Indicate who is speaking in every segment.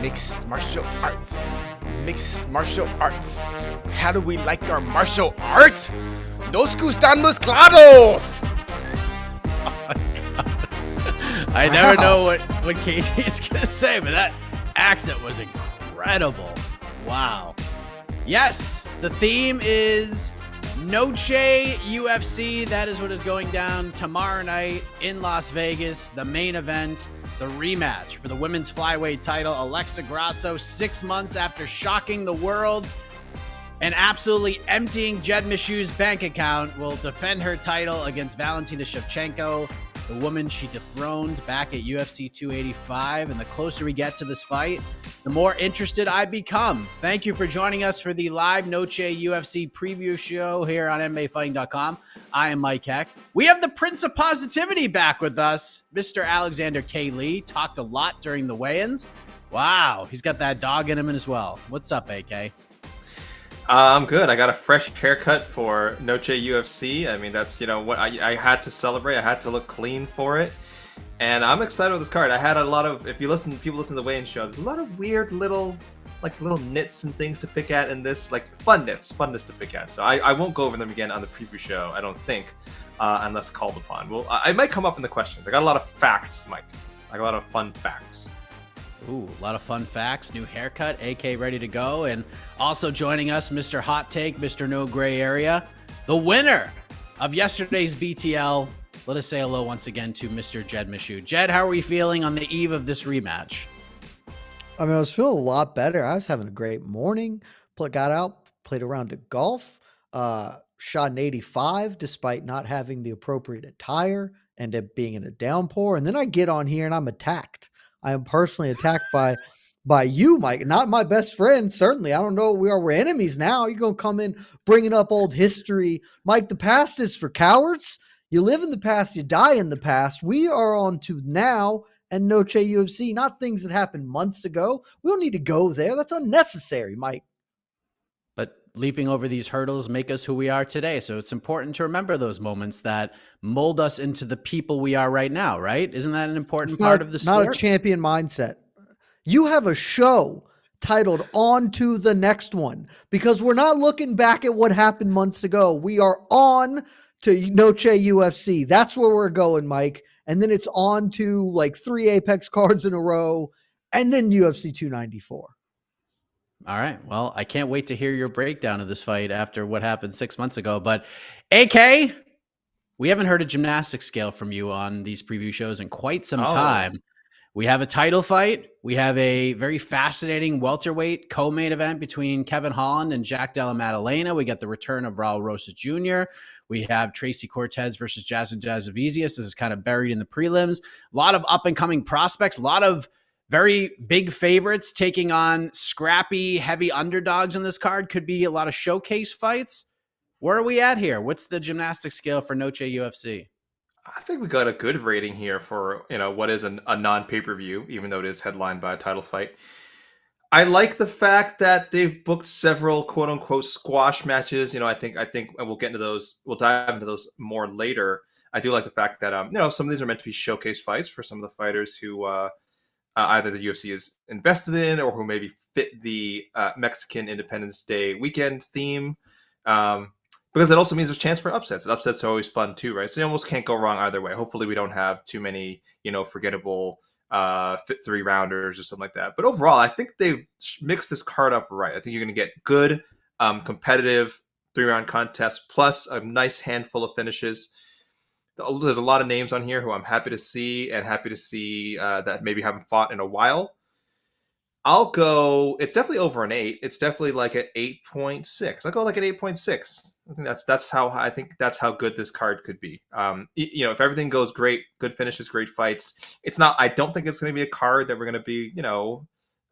Speaker 1: Mixed martial arts. Mixed martial arts. How do we like our martial arts? Nos gustan mezclados!
Speaker 2: Oh my God. I never know what Casey is going to say, but that accent was incredible. Wow. Yes, the theme is Noche UFC. That is what is going down tomorrow night in Las Vegas. The main event, the rematch for the women's flyweight title. Alexa Grasso, 6 months after shocking the world and absolutely emptying Jed Meshew's bank account, will defend her title against Valentina Shevchenko, the woman she dethroned back at UFC 285. And the closer we get to this fight, the more interested I become. Thank you for joining us for the live Noche UFC preview show here on MMAfighting.com. I am Mike Heck. We have the Prince of Positivity back with us, Mr. Alexander K. Lee. Talked a lot during the weigh-ins. Wow, he's got that dog in him as well. What's up, AK?
Speaker 3: I'm good. I got a fresh haircut for Noche UFC. I mean, that's, what I had to celebrate. I had to look clean for it. And I'm excited with this card. I had a lot of, if you listen, people listen to the weigh-in show, there's a lot of weird little nits and things to pick at in this, like fun nits to pick at. So I won't go over them again on the preview show, I don't think, unless called upon. Well, I might come up in the questions. I got a lot of facts, Mike. I got a lot of fun facts.
Speaker 2: Ooh, a lot of fun facts, new haircut, AK ready to go. And also joining us, Mr. Hot Take, Mr. No Gray Area, the winner of yesterday's BTL. Let us say hello once again to Mr. Jed Meshew. Jed, how are we feeling on the eve of this rematch?
Speaker 4: I mean, I was feeling a lot better. I was having a great morning. Got out, played a round of golf, shot an 85 despite not having the appropriate attire and it being in a downpour. And then I get on here and I'm attacked. I am personally attacked by you, Mike, not my best friend. Certainly. I don't know. We're enemies now. You're going to come in bringing up old history. Mike, the past is for cowards. You live in the past, you die in the past. We are on to now and Noche UFC, not things that happened months ago. We don't need to go there. That's unnecessary, Mike.
Speaker 2: But leaping over these hurdles make us who we are today. So it's important to remember those moments that mold us into the people we are right now, right? Isn't that an important part of the sport?
Speaker 4: Not a champion mindset. You have a show titled On to the Next One because we're not looking back at what happened months ago. We are on to Noche UFC. That's where we're going, Mike. And then it's on to like 3 Apex cards in a row and then UFC 294.
Speaker 2: All right. Well, I can't wait to hear your breakdown of this fight after what happened 6 months ago. But AK, we haven't heard a gymnastics scale from you on these preview shows in quite some time. We have a title fight. We have a very fascinating welterweight co-main event between Kevin Holland and Della Maddalena. We got the return of Raul Rosas Jr. We have Tracy Cortez versus Jasmine Jasudavicius. This is kind of buried in the prelims. A lot of up-and-coming prospects. A lot of very big favorites taking on scrappy, heavy underdogs on this card. Could be a lot of showcase fights. Where are we at here? What's the gymnastics scale for Noche UFC?
Speaker 3: I think we got a good rating here for, what is a non-pay-per-view, even though it is headlined by a title fight. I like the fact that they've booked several quote-unquote squash matches. I think and we'll get into those. We'll dive into those more later. I do like the fact that, some of these are meant to be showcase fights for some of the fighters who either the UFC is invested in or who maybe fit the Mexican Independence Day weekend theme. Because it also means there's chance for upsets. And upsets are always fun too, right? So you almost can't go wrong either way. Hopefully we don't have too many, forgettable fit 3-rounders or something like that. But overall, I think they've mixed this card up right. I think you're going to get good, competitive 3-round contests plus a nice handful of finishes. There's a lot of names on here who I'm happy to see that maybe haven't fought in a while. I'll go, it's definitely over an 8. It's definitely like an 8.6. I'll go like an 8.6. I think that's how good this card could be. If everything goes great, good finishes, great fights. I don't think it's going to be a card that we're going to be,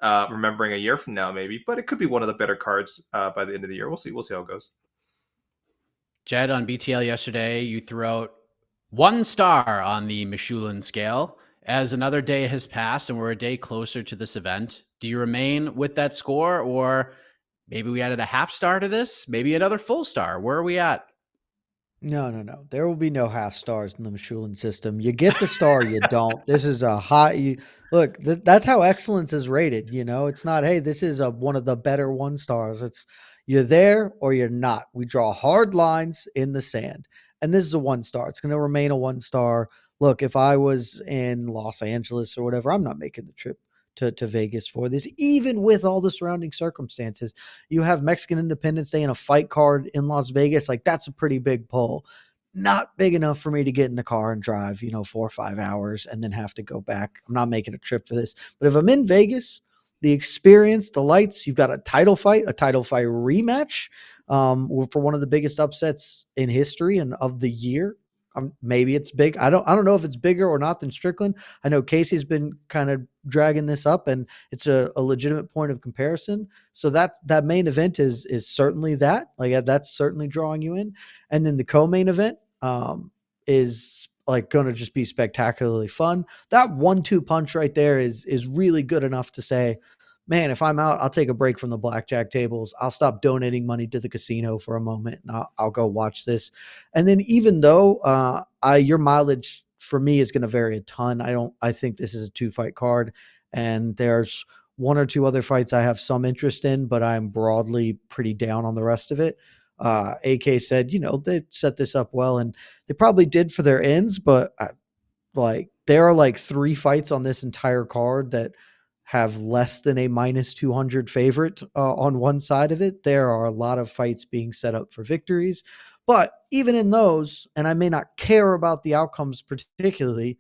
Speaker 3: remembering a year from now, maybe, but it could be one of the better cards by the end of the year. We'll see how it goes.
Speaker 2: Jed, on BTL yesterday, you threw out 1 star on the Michelin scale. As another day has passed and we're a day closer to this event, do you remain with that score, or maybe we added a half star to this, maybe another full star? Where are we at?
Speaker 4: No, no, no. There will be no half stars in the Mechoulan system. You get the star, you don't. This is a high. Look, that's how excellence is rated. It's not, hey, this is one of the better one stars. It's you're there or you're not. We draw hard lines in the sand. And this is a one star. It's going to remain a one star. Look, if I was in Los Angeles or whatever, I'm not making the trip to Vegas for this, even with all the surrounding circumstances. You have Mexican Independence Day and a fight card in Las Vegas. Like, that's a pretty big pull. Not big enough for me to get in the car and drive, 4 or 5 hours and then have to go back. I'm not making a trip for this. But if I'm in Vegas, the experience, the lights, you've got a title fight rematch for one of the biggest upsets in history and of the year. Maybe it's big. I don't know if it's bigger or not than Strickland. I know Casey's been kind of dragging this up, and it's a legitimate point of comparison. So that main event is certainly that. Like, that's certainly drawing you in. And then the co-main event is like going to just be spectacularly fun. That 1-2 punch right there is really good enough to say, man, if I'm out, I'll take a break from the blackjack tables. I'll stop donating money to the casino for a moment, and I'll go watch this. And then, even though your mileage for me is going to vary a ton, I think this is a 2-fight card, and there's 1 or 2 other fights I have some interest in, but I'm broadly pretty down on the rest of it. AK said, they set this up well, and they probably did for their ends, but like, there are like 3 fights on this entire card that have less than a minus 200 favorite on one side of it. There are a lot of fights being set up for victories, but even in those, and I may not care about the outcomes particularly,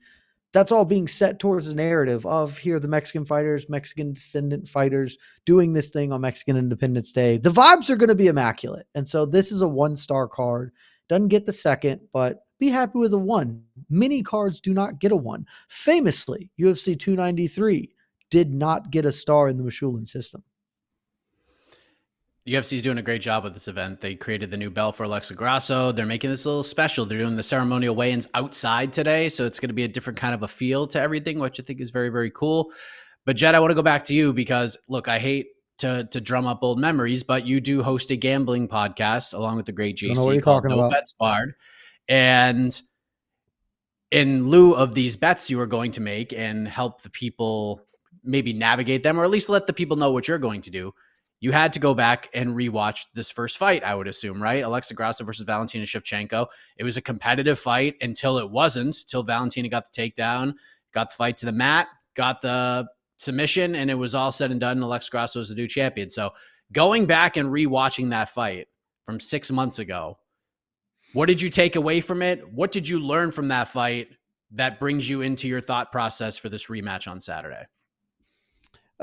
Speaker 4: that's all being set towards the narrative of, here are the Mexican fighters, Mexican descendant fighters doing this thing on Mexican Independence Day. The vibes are going to be immaculate. And so this is a 1-star card. Doesn't get the second, but be happy with a 1. Many cards do not get a 1. Famously, UFC 293 did not get a star in the Mechoulan system.
Speaker 2: UFC is doing a great job with this event. They created the new belt for Alexa Grasso. They're making this a little special. They're doing the ceremonial weigh-ins outside today, so it's going to be a different kind of a feel to everything, which I think is very, very cool. But Jed, I want to go back to you because, look, I hate to drum up old memories, but you do host a gambling podcast along with the great JC called No Bets Barred. And in lieu of these bets you are going to make and help the people maybe navigate them, or at least let the people know what you're going to do, you had to go back and rewatch this first fight, I would assume, right? Alexa Grasso versus Valentina Shevchenko. It was a competitive fight until it wasn't, till Valentina got the takedown, got the fight to the mat, got the submission, and it was all said and done. Alexa Grasso is the new champion. So going back and rewatching that fight from 6 months ago, what did you take away from it? What did you learn from that fight that brings you into your thought process for this rematch on Saturday?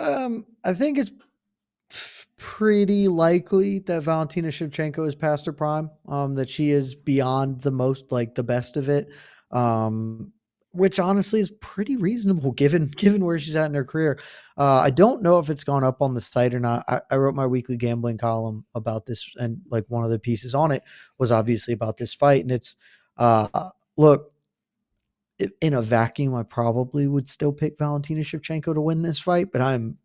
Speaker 4: I think it's pretty likely that Valentina Shevchenko is past her prime, that she is beyond the best of it, which honestly is pretty reasonable given where she's at in her career. I don't know if it's gone up on the site or not. I wrote my weekly gambling column about this, and like one of the pieces on it was obviously about this fight. And it's, look, in a vacuum, I probably would still pick Valentina Shevchenko to win this fight, but I'm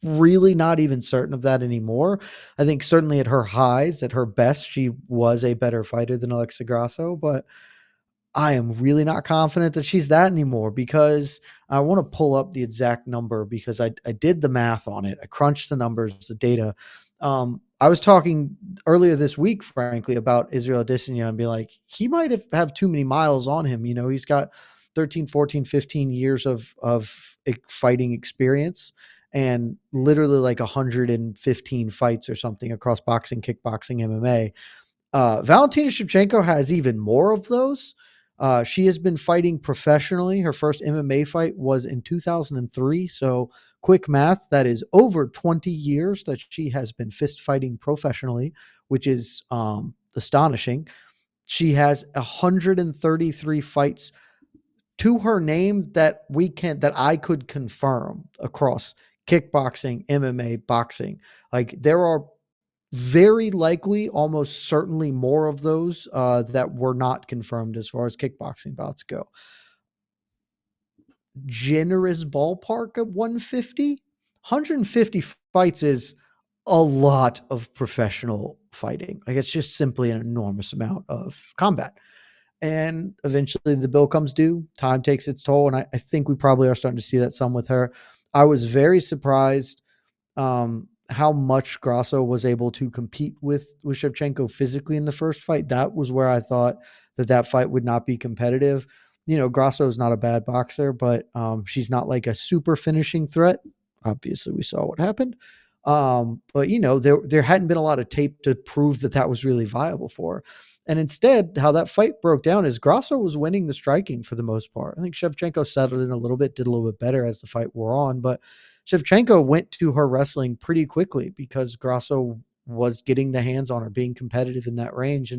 Speaker 4: really not even certain of that anymore. I think certainly at her highs, at her best, she was a better fighter than Alexa Grasso, but I am really not confident that she's that anymore, because I want to pull up the exact number, because I did the math on it. I crunched the numbers, the data. I was talking earlier this week, frankly, about Israel Adesanya and be like, he might have too many miles on him. He's got 13, 14, 15 years of fighting experience, and literally like 115 fights or something across boxing, kickboxing, MMA. Valentina Shevchenko has even more of those. She has been fighting professionally. Her first MMA fight was in 2003. So quick math, that is over 20 years that she has been fist fighting professionally, which is astonishing. She has 133 fights to her name that I could confirm across kickboxing, MMA, boxing. Like, there are very likely, almost certainly, more of those that were not confirmed as far as kickboxing bouts go. Generous ballpark of 150 fights is a lot of professional fighting. Like, it's just simply an enormous amount of combat. And eventually the bill comes due. Time takes its toll. And I think we probably are starting to see that some with her. I was very surprised how much Grasso was able to compete with Shevchenko physically in the first fight. That was where I thought that fight would not be competitive. Grasso is not a bad boxer, but she's not like a super finishing threat. Obviously, we saw what happened. But there hadn't been a lot of tape to prove that was really viable for her. And instead, how that fight broke down is Grasso was winning the striking for the most part. I think Shevchenko settled in a little bit, did a little bit better as the fight wore on, but Shevchenko went to her wrestling pretty quickly because Grasso was getting the hands on her, being competitive in that range,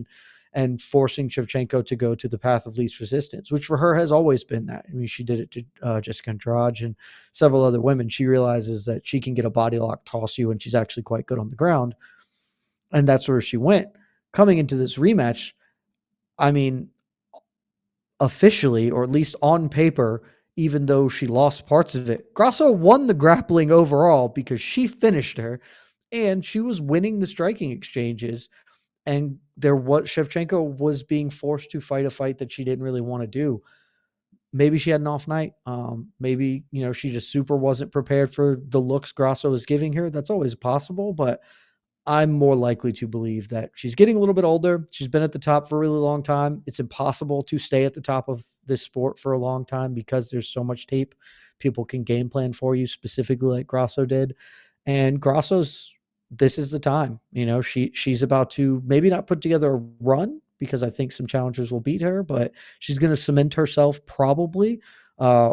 Speaker 4: and forcing Shevchenko to go to the path of least resistance, which for her has always been that. I mean, she did it to Jessica Andrade and several other women. She realizes that she can get a body lock, toss you, and she's actually quite good on the ground. And that's where she went. Coming into this rematch, I mean, officially, or at least on paper, even though she lost parts of it, Grasso won the grappling overall because she finished her and she was winning the striking exchanges. And Shevchenko was being forced to fight a fight that she didn't really want to do. Maybe she had an off night. Maybe, she just super wasn't prepared for the looks Grasso was giving her. That's always possible, but I'm more likely to believe that she's getting a little bit older. She's been at the top for a really long time. It's impossible to stay at the top of this sport for a long time because there's so much tape. People can game plan for you, specifically like Grasso did. And this is the time. She's about to maybe not put together a run because I think some challengers will beat her, but she's going to cement herself probably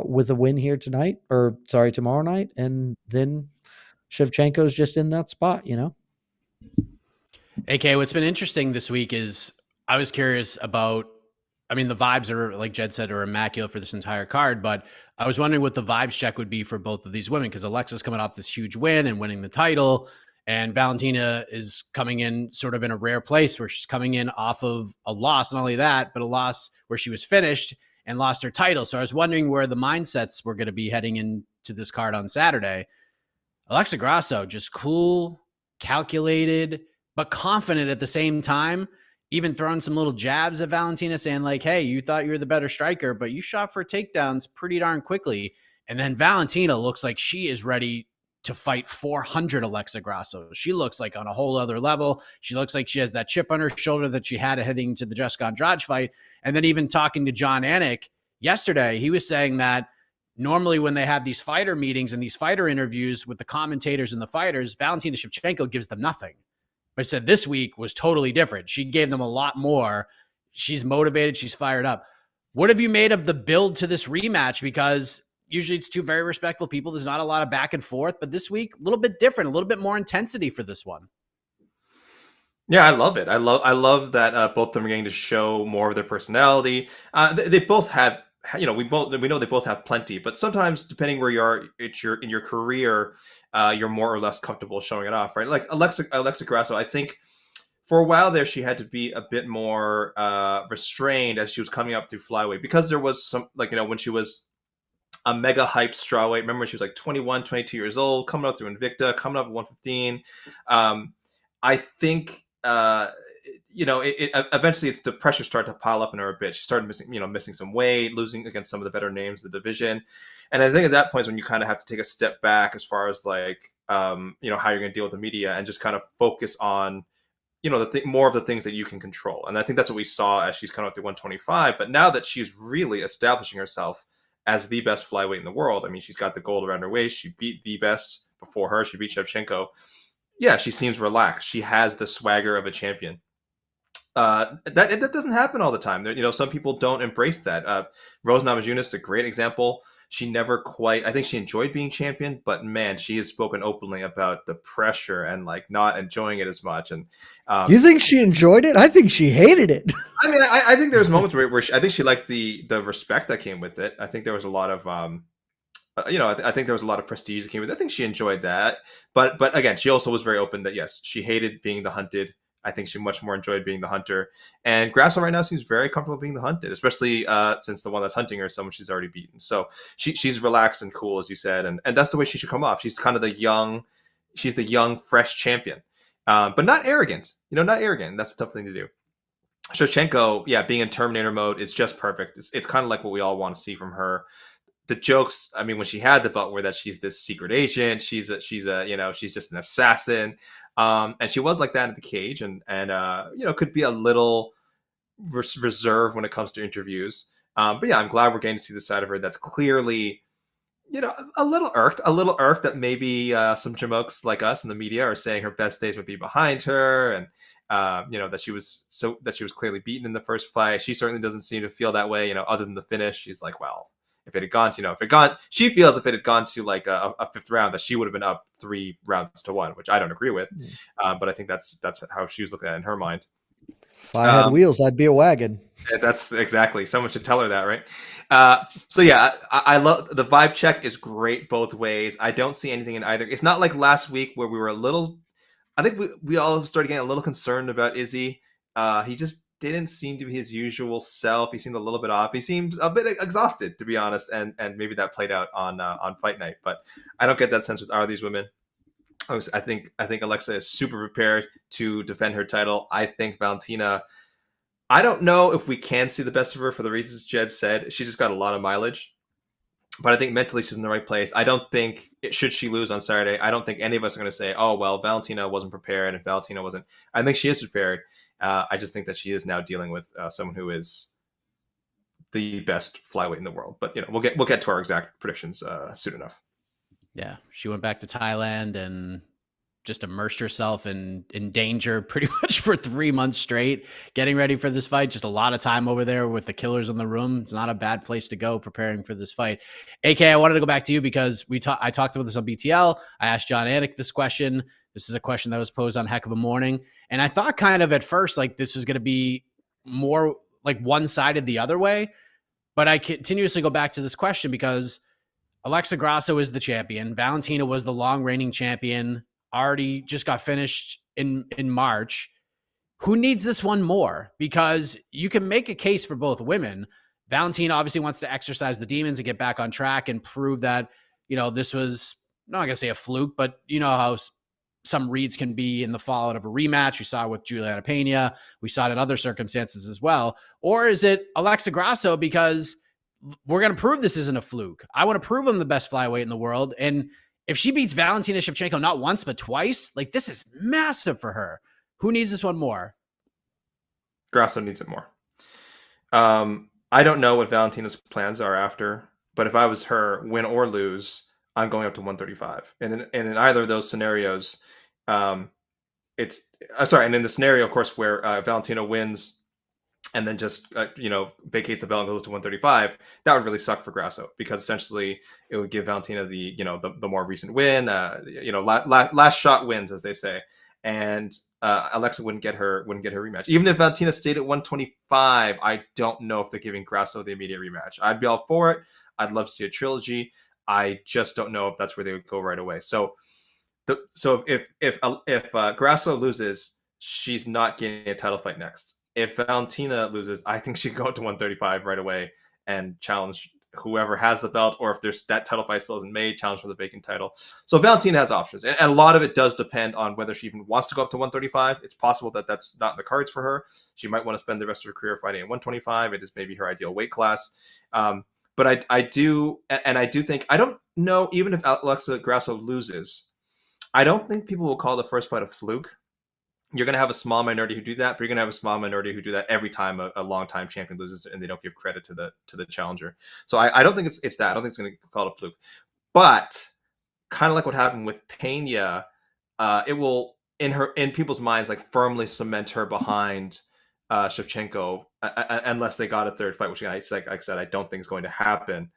Speaker 4: with a win here tomorrow night. And then Shevchenko's just in that spot,
Speaker 2: AK, what's been interesting this week is I was curious about, the vibes are, like Jed said, are immaculate for this entire card, but I was wondering what the vibes check would be for both of these women, because Alexa's coming off this huge win and winning the title, and Valentina is coming in sort of in a rare place where she's coming in off of a loss. Not only that, but a loss where she was finished and lost her title. So I was wondering where the mindsets were going to be heading into this card on Saturday. Alexa Grasso, just cool, calculated, but confident at the same time, even throwing some little jabs at Valentina, saying like, hey, you thought you were the better striker, but you shot for takedowns pretty darn quickly. And then Valentina looks like she is ready to fight 400 Alexa Grasso. She looks like on a whole other level. She looks like she has that chip on her shoulder that she had heading to the Jessica Andrade fight. And then even talking to John Anik yesterday, he was saying that normally when they have these fighter meetings and these fighter interviews with the commentators and the fighters, Valentina Shevchenko gives them nothing. But he said this week was totally different. She gave them a lot more. She's motivated. She's fired up. What have you made of the build to this rematch? Because usually it's two very respectful people. There's not a lot of back and forth, but this week, a little bit different, a little bit more intensity for this one.
Speaker 3: Yeah, I love it. I love that both of them are getting to show more of their personality. They both have, we know they both have plenty, but sometimes depending where you are in your career, you're more or less comfortable showing it off, right? Like Alexa Grasso, I think for a while there, she had to be a bit more restrained as she was coming up through flyweight, because there was some, when she was a mega hyped strawweight. Remember when she was like 21, 22 years old, coming up through Invicta, coming up at 115. I think, eventually the pressure started to pile up in her a bit. She started missing some weight, losing against some of the better names of the division. And I think at that point is when you kind of have to take a step back as far as how you're going to deal with the media and just kind of focus on, more of the things that you can control. And I think that's what we saw as she's coming up to 125. But now that she's really establishing herself as the best flyweight in the world, I mean, she's got the gold around her waist. She beat the best before her. She beat Shevchenko. Yeah, she seems relaxed. She has the swagger of a champion. That doesn't happen all the time. Some people don't embrace that. Rose Namajunas is a great example. She never I think she enjoyed being champion, but man, she has spoken openly about the pressure and not enjoying it as much. And
Speaker 4: you think she enjoyed it? I think she hated it.
Speaker 3: I mean, I think there's moments where I think she liked the respect that came with it. I think there was a lot of I think there was a lot of prestige that came with it. I think she enjoyed that, but again, she also was very open that yes, she hated being the hunted. I think she much more enjoyed being the hunter. And Grasso right now seems very comfortable being the hunted, especially since the one that's hunting her is someone she's already beaten. So she's relaxed and cool, as you said, and that's the way she should come off. She's kind of the young, she's the young, fresh champion, but not arrogant. Not arrogant. That's a tough thing to do. Shevchenko, yeah, being in Terminator mode is just perfect. It's kind of like what we all want to see from her. The jokes, I mean, when she had the belt, were that she's this secret agent. She's just an assassin, and she was like that in the cage, and could be a little reserved when it comes to interviews. But yeah, I'm glad we're getting to see the side of her that's clearly, a little irked that maybe some jamokes like us in the media are saying her best days would be behind her, and that she was clearly beaten in the first fight. She certainly doesn't seem to feel that way. Other than the finish, she's like, well, if it had gone to, she feels if it had gone to like a fifth round, that she would have been up 3-1, which I don't agree with. But I think that's how she was looking at it in her mind.
Speaker 4: If I had wheels, I'd be a wagon.
Speaker 3: That's exactly. Someone should tell her that, right? So yeah, I love the vibe check is great both ways. I don't see anything in either. It's not like last week where we were a little. I think we all started getting a little concerned about Izzy. He just didn't seem to be his usual self. He seemed a little bit off. He seemed a bit exhausted, to be honest, and maybe that played out on fight night. But I don't get that sense with either of these women. I think Alexa is super prepared to defend her title. I think Valentina. I don't know if we can see the best of her for the reasons Jed said. She just got a lot of mileage. But I think mentally she's in the right place. I don't think, should she lose on Saturday, I don't think any of us are going to say, oh, well, Valentina wasn't prepared and Valentina wasn't. I think she is prepared. I just think that she is now dealing with someone who is the best flyweight in the world. But we'll get to our exact predictions soon enough.
Speaker 2: Yeah, she went back to Thailand and just immersed herself in danger pretty much for 3 months straight, getting ready for this fight. Just a lot of time over there with the killers in the room. It's not a bad place to go preparing for this fight. AK, I wanted to go back to you because I talked about this on BTL. I asked John Anik this question. This is a question that was posed on Heck of a Morning. And I thought kind of at first, like this was going to be more like one-sided the other way. But I continuously go back to this question because Alexa Grasso is the champion. Valentina was the long reigning champion. Already just got finished in March. Who needs this one more? Because you can make a case for both women. Valentina obviously wants to exercise the demons and get back on track and prove that, this was, I'm not going to say a fluke, but you know how some reads can be in the fallout of a rematch. We saw it with Juliana Pena. We saw it in other circumstances as well. Or is it Alexa Grasso because we're going to prove this isn't a fluke? I want to prove I'm the best flyweight in the world. And if she beats Valentina Shevchenko not once, but twice, like this is massive for her. Who needs this one more?
Speaker 3: Grasso needs it more. I don't know what Valentina's plans are after, but if I was her, win or lose, I'm going up to 135. And in either of those scenarios, and in the scenario, of course, where Valentina wins and then just vacates the belt and goes to 135, that would really suck for Grasso because essentially it would give Valentina the more recent win, last shot wins, as they say, and Alexa wouldn't get her rematch. Even if Valentina stayed at 125, I don't know if they're giving Grasso the immediate rematch. I'd be all for it. I'd love to see a trilogy. I just don't know if that's where they would go right away. So if Grasso loses, she's not getting a title fight next. If Valentina loses, I think she'd go up to 135 right away and challenge whoever has the belt, or if there's that title fight still isn't made, challenge for the vacant title. So Valentina has options, and a lot of it does depend on whether she even wants to go up to 135. It's possible that that's not in the cards for her. She might want to spend the rest of her career fighting at 125. It is maybe her ideal weight class. But I do think, I don't know, even if Alexa Grasso loses, I don't think people will call the first fight a fluke. You're going to have a small minority who do that, but you're going to have a small minority who do that every time a long-time champion loses and they don't give credit to the challenger. So I don't think it's that. I don't think it's going to call it a fluke. But kind of like what happened with Pena, it will, in people's minds, like firmly cement her behind Shevchenko unless they got a third fight, which like I said, I don't think is going to happen.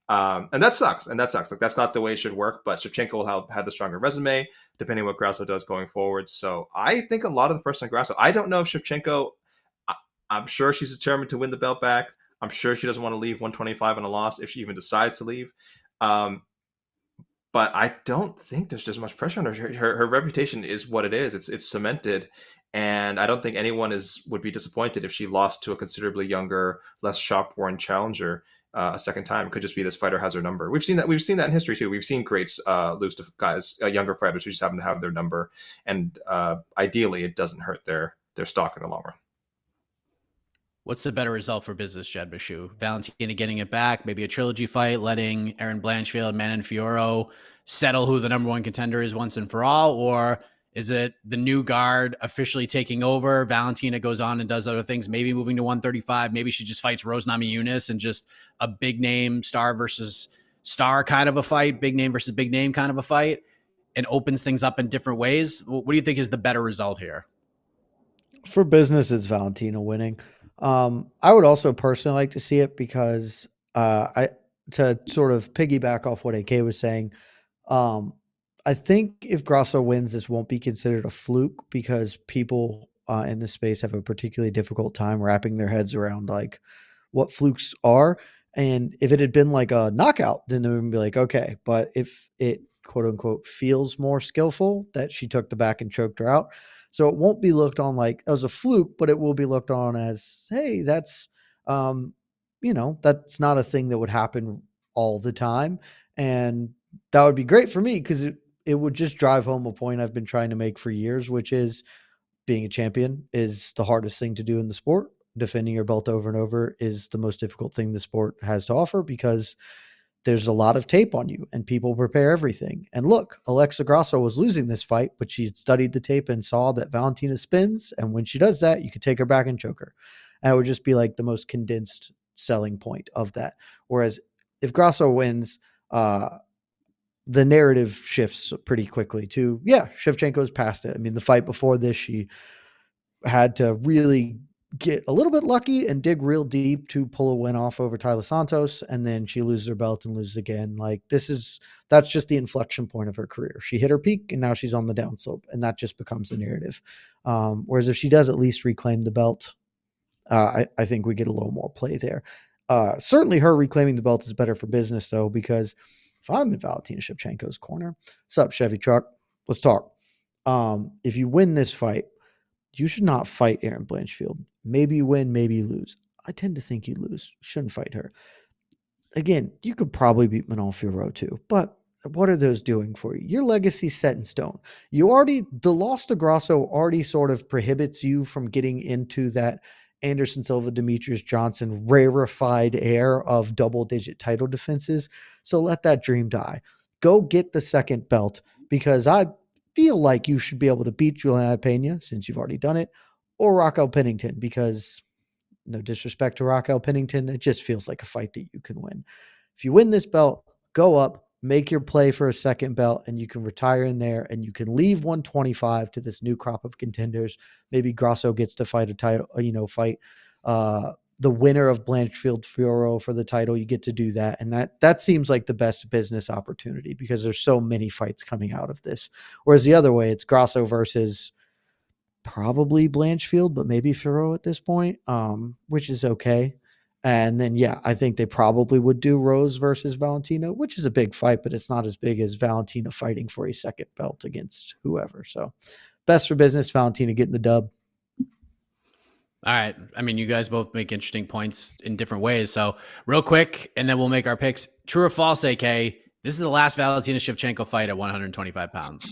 Speaker 3: And that sucks. Like that's not the way it should work. But Shevchenko will have the stronger resume, depending on what Grasso does going forward. So I think a lot of the person on Grasso. I don't know if Shevchenko. I'm sure she's determined to win the belt back. I'm sure she doesn't want to leave 125 on a loss if she even decides to leave. But I don't think there's just much pressure on her. Her reputation is what it is. It's cemented. And I don't think anyone would be disappointed if she lost to a considerably younger, less shop-worn challenger a second time. It could just be this fighter has her number. We've seen that in history too. We've seen greats lose to guys, younger fighters who just happen to have their number, and ideally it doesn't hurt their stock in the long run.
Speaker 2: What's the better result for business, Jed Meshew? Valentina getting it back, maybe a trilogy fight, letting Erin Blanchfield, Manon Fiorot settle who the number one contender is once and for all? Or is it the new guard officially taking over? Valentina goes on and does other things, maybe moving to 135. Maybe she just fights Rose Namajunas and just a big name star versus star kind of a fight, big name versus big name kind of a fight, and opens things up in different ways. What do you think is the better result here?
Speaker 4: For business, it's Valentina winning. I would also personally like to see it because to sort of piggyback off what AK was saying, I think if Grasso wins, this won't be considered a fluke because people in this space have a particularly difficult time wrapping their heads around like what flukes are. And if it had been like a knockout, then they would be like, okay. But if it quote unquote feels more skillful that she took the back and choked her out, so it won't be looked on like as a fluke, but it will be looked on as, hey, that's that's not a thing that would happen all the time. And that would be great for me because it would just drive home a point I've been trying to make for years, which is being a champion is the hardest thing to do in the sport. Defending your belt over and over is the most difficult thing the sport has to offer because there's a lot of tape on you and people prepare everything. And look, Alexa Grasso was losing this fight, but she studied the tape and saw that Valentina spins. And when she does that, you could take her back and choke her. And it would just be like the most condensed selling point of that. Whereas if Grasso wins, the narrative shifts pretty quickly to, yeah, Shevchenko's past it. I mean, the fight before this, she had to really get a little bit lucky and dig real deep to pull a win off over Tyler Santos. And then she loses her belt and loses again. Like that's just the inflection point of her career. She hit her peak and now she's on the downslope and that just becomes the narrative. Whereas if she does at least reclaim the belt, I think we get a little more play there. Certainly her reclaiming the belt is better for business though, because if I'm in Valentina Shevchenko's corner, what's up, Chevy Truck? Let's talk. If you win this fight, you should not fight Erin Blanchfield. Maybe you win, maybe you lose. I tend to think you lose. You shouldn't fight her. Again, you could probably beat Manon Fiorot too, but what are those doing for you? Your legacy's set in stone. The loss to Grasso already sort of prohibits you from getting into that Anderson Silva, Demetrius Johnson rarefied air of double-digit title defenses. So let that dream die. Go get the second belt because I feel like you should be able to beat Juliana Pena since you've already done it, or Raquel Pennington because no disrespect to Raquel Pennington, it just feels like a fight that you can win. If you win this belt, go up, make your play for a second belt, and you can retire in there and you can leave 125 to this new crop of contenders. Maybe Grasso gets to fight a title, the winner of Blanchfield Fiorot for the title. You get to do that. And that seems like the best business opportunity because there's so many fights coming out of this. Whereas the other way, it's Grasso versus probably Blanchfield, but maybe Fiorot at this point, which is okay. And then, yeah, I think they probably would do Rose versus Valentina, which is a big fight, but it's not as big as Valentina fighting for a second belt against whoever. So best for business, Valentina getting the dub.
Speaker 2: All right. I mean, you guys both make interesting points in different ways. So real quick, and then we'll make our picks. True or false, AK? This is the last Valentina Shevchenko fight at 125 pounds.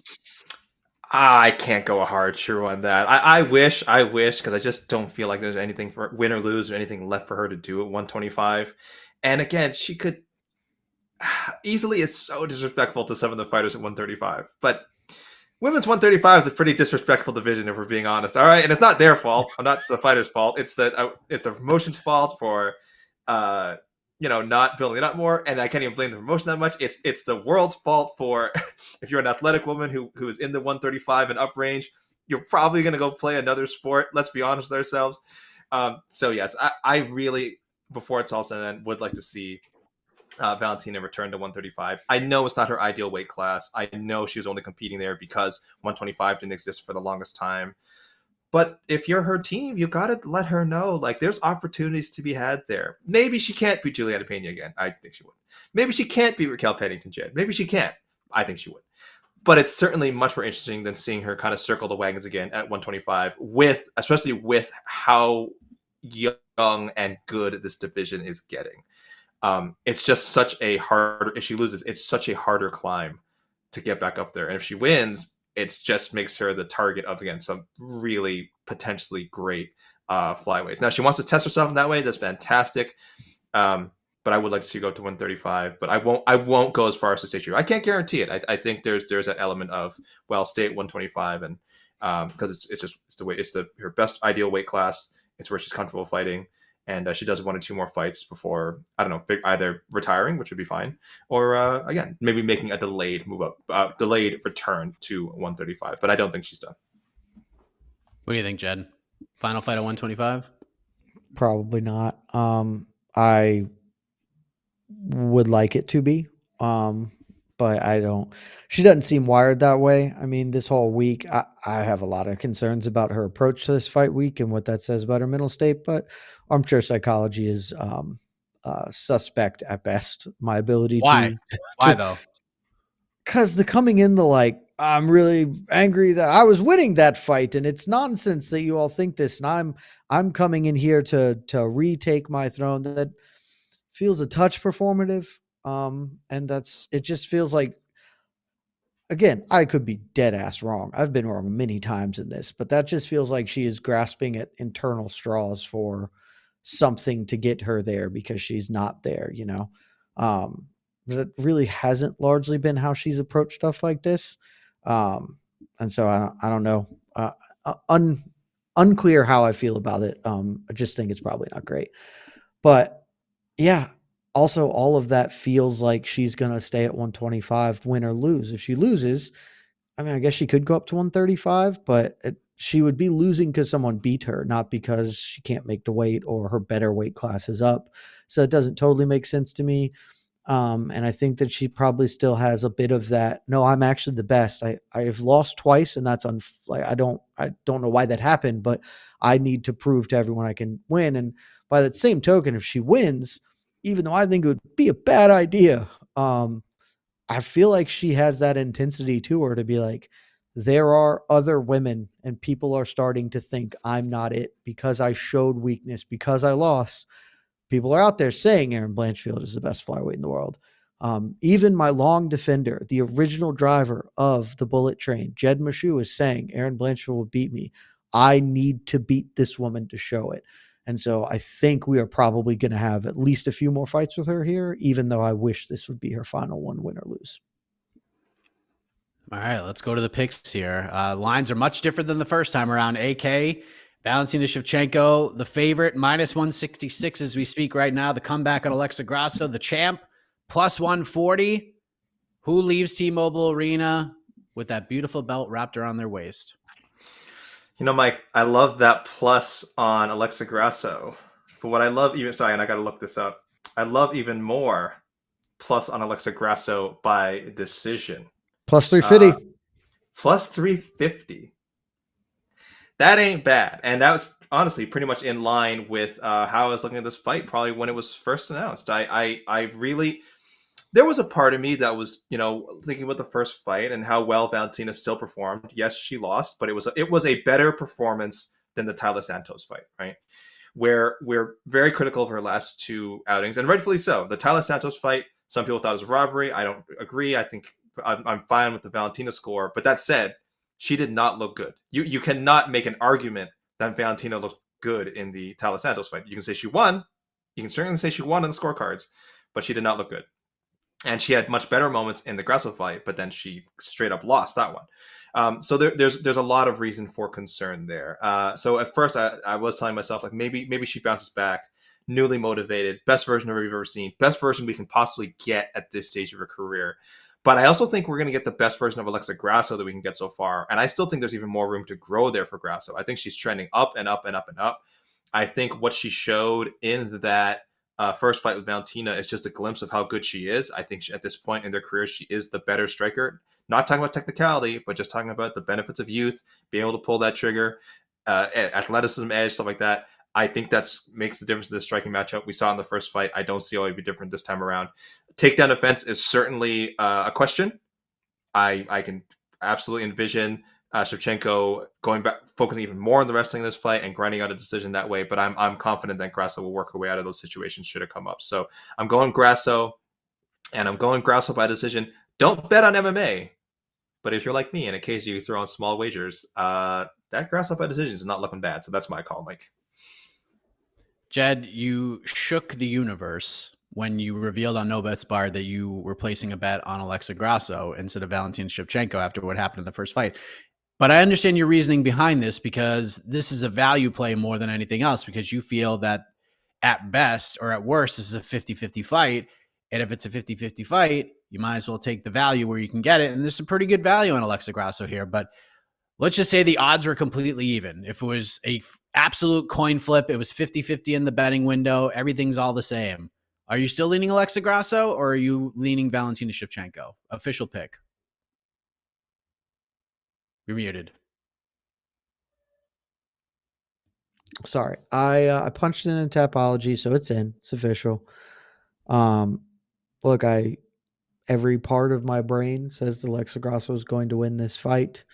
Speaker 3: I can't go a hard true on that. I wish, because I just don't feel like there's anything for win or lose or anything left for her to do at 125. And again, she could easily is so disrespectful to some of the fighters at 135. But women's 135 is a pretty disrespectful division, if we're being honest. All right, and it's not their fault. It's the fighter's fault. It's the promotion's fault for not building it up more, and I can't even blame the promotion that much. It's the world's fault for if you're an athletic woman who is in the 135 and up range, you're probably going to go play another sport. Let's be honest with ourselves. So yes, I really, before it's all said and done, would like to see Valentina return to 135. I know it's not her ideal weight class. I know she was only competing there because 125 didn't exist for the longest time. But if you're her team, you got to let her know, like, there's opportunities to be had there. Maybe she can't beat Juliana Pena again. I think she would. Maybe she can't beat Raquel Pennington, Jed. Maybe she can't. I think she would. But it's certainly much more interesting than seeing her kind of circle the wagons again at 125, especially with how young and good this division is getting. It's just such a harder. If she loses, it's such a harder climb to get back up there. And if she wins, it just makes her the target up against some really potentially great flyweights. Now, if she wants to test herself in that way, that's fantastic. But I would like to see her go to 135. But I won't go as far as to say true. I can't guarantee it. I think there's that element of, well, stay at 125, and because it's the way, it's her best ideal weight class. It's where she's comfortable fighting. And she does 1 or 2 more fights before, I don't know, either retiring, which would be fine, or again, maybe making a delayed move up, delayed return to 135. But I don't think she's done.
Speaker 2: What do you think, Jed? Final fight at 125?
Speaker 4: Probably not. I would like it to be, but I don't. She doesn't seem wired that way. I mean, this whole week, I have a lot of concerns about her approach to this fight week and what that says about her mental state. But I'm sure psychology is suspect at best. My ability
Speaker 2: Why? Why
Speaker 4: to
Speaker 2: though?
Speaker 4: because the coming in the like, I'm really angry that I was winning that fight, and it's nonsense that you all think this, and I'm coming in here to retake my throne. That feels a touch performative. And it just feels like, again, I could be dead ass wrong. I've been wrong many times in this, but that just feels like she is grasping at internal straws for something to get her there because she's not there, you know? That really hasn't largely been how she's approached stuff like this. And so I don't know. Unclear how I feel about it. I just think it's probably not great. But yeah, also all of that feels like she's going to stay at 125, win or lose. If she loses, I mean, I guess she could go up to 135, but she would be losing because someone beat her, not because she can't make the weight or her better weight class is up. So it doesn't totally make sense to me. And I think that she probably still has a bit of that. No, I'm actually the best. I've lost twice, and that's I don't know why that happened, but I need to prove to everyone I can win. And by that same token, if she wins, even though I think it would be a bad idea, I feel like she has that intensity to her to be like, there are other women and people are starting to think I'm not it because I showed weakness, because I lost. People are out there saying Aaron Blanchfield is the best flyweight in the world. Even my long defender, the original driver of the bullet train, Jed Meshew, is saying Aaron Blanchfield will beat me. I need to beat this woman to show it. And so I think we are probably going to have at least a few more fights with her here, even though I wish this would be her final one, win or lose.
Speaker 2: All right, let's go to the picks here. Lines are much different than the first time around. AK, Valentina Shevchenko, the favorite, minus 166 as we speak right now. The comeback at Alexa Grasso, the champ, plus 140. Who leaves T-Mobile Arena with that beautiful belt wrapped around their waist?
Speaker 3: You know, Mike, I love that plus on Alexa Grasso. But what I love even, sorry, and I got to look this up. I love even more plus on Alexa Grasso by decision.
Speaker 4: Plus 350.
Speaker 3: Plus 350. That ain't bad. And that was honestly pretty much in line with how I was looking at this fight probably when it was first announced. I really, there was a part of me that was, thinking about the first fight and how well Valentina still performed. Yes, she lost, but it was a better performance than the Tyler Santos fight, right? Where we're very critical of her last 2 outings, and rightfully so. The Tyler Santos fight, some people thought it was a robbery. I don't agree. I think I'm fine with the Valentina score. But that said, she did not look good. You cannot make an argument that Valentina looked good in the Tyler Santos fight. You can say she won. You can certainly say she won on the scorecards, but she did not look good. And she had much better moments in the Grasso fight, but then she straight up lost that one. So there's a lot of reason for concern there. So at first I was telling myself, like, maybe she bounces back, newly motivated, best version of her we've ever seen, best version we can possibly get at this stage of her career. But I also think we're going to get the best version of Alexa Grasso that we can get so far. And I still think there's even more room to grow there for Grasso. I think she's trending up and up and up and up. I think what she showed in that first fight with Valentina is just a glimpse of how good she is. I think at this point in their career, she is the better striker. Not talking about technicality, but just talking about the benefits of youth, being able to pull that trigger, athleticism, edge, stuff like that. I think that makes the difference in the striking matchup. We saw in the first fight. I don't see how it would be different this time around. Takedown defense is certainly a question. I can absolutely envision Shevchenko going back, focusing even more on the wrestling in this fight and grinding out a decision that way. But I'm confident that Grasso will work her way out of those situations should it come up. So I'm going Grasso, and I'm going Grasso by decision. Don't bet on MMA, but if you're like me and occasionally you throw on small wagers, that Grasso by decision is not looking bad. So that's my call, Mike.
Speaker 2: Jed, you shook the universe when you revealed on No Bets Bar that you were placing a bet on Alexa Grasso instead of Valentina Shevchenko after what happened in the first fight. But I understand your reasoning behind this, because this is a value play more than anything else, because you feel that at best or at worst, this is a 50-50 fight. And if it's a 50-50 fight, you might as well take the value where you can get it. And there's some pretty good value on Alexa Grasso here. But let's just say the odds were completely even. If it was a absolute coin flip, it was 50-50 in the betting window, everything's all the same. Are you still leaning Alexa Grasso, or are you leaning Valentina Shevchenko? Official pick. You're muted.
Speaker 4: Sorry, I punched it in Tapology, so it's in. It's official. Look, every part of my brain says Alexa Grasso is going to win this fight.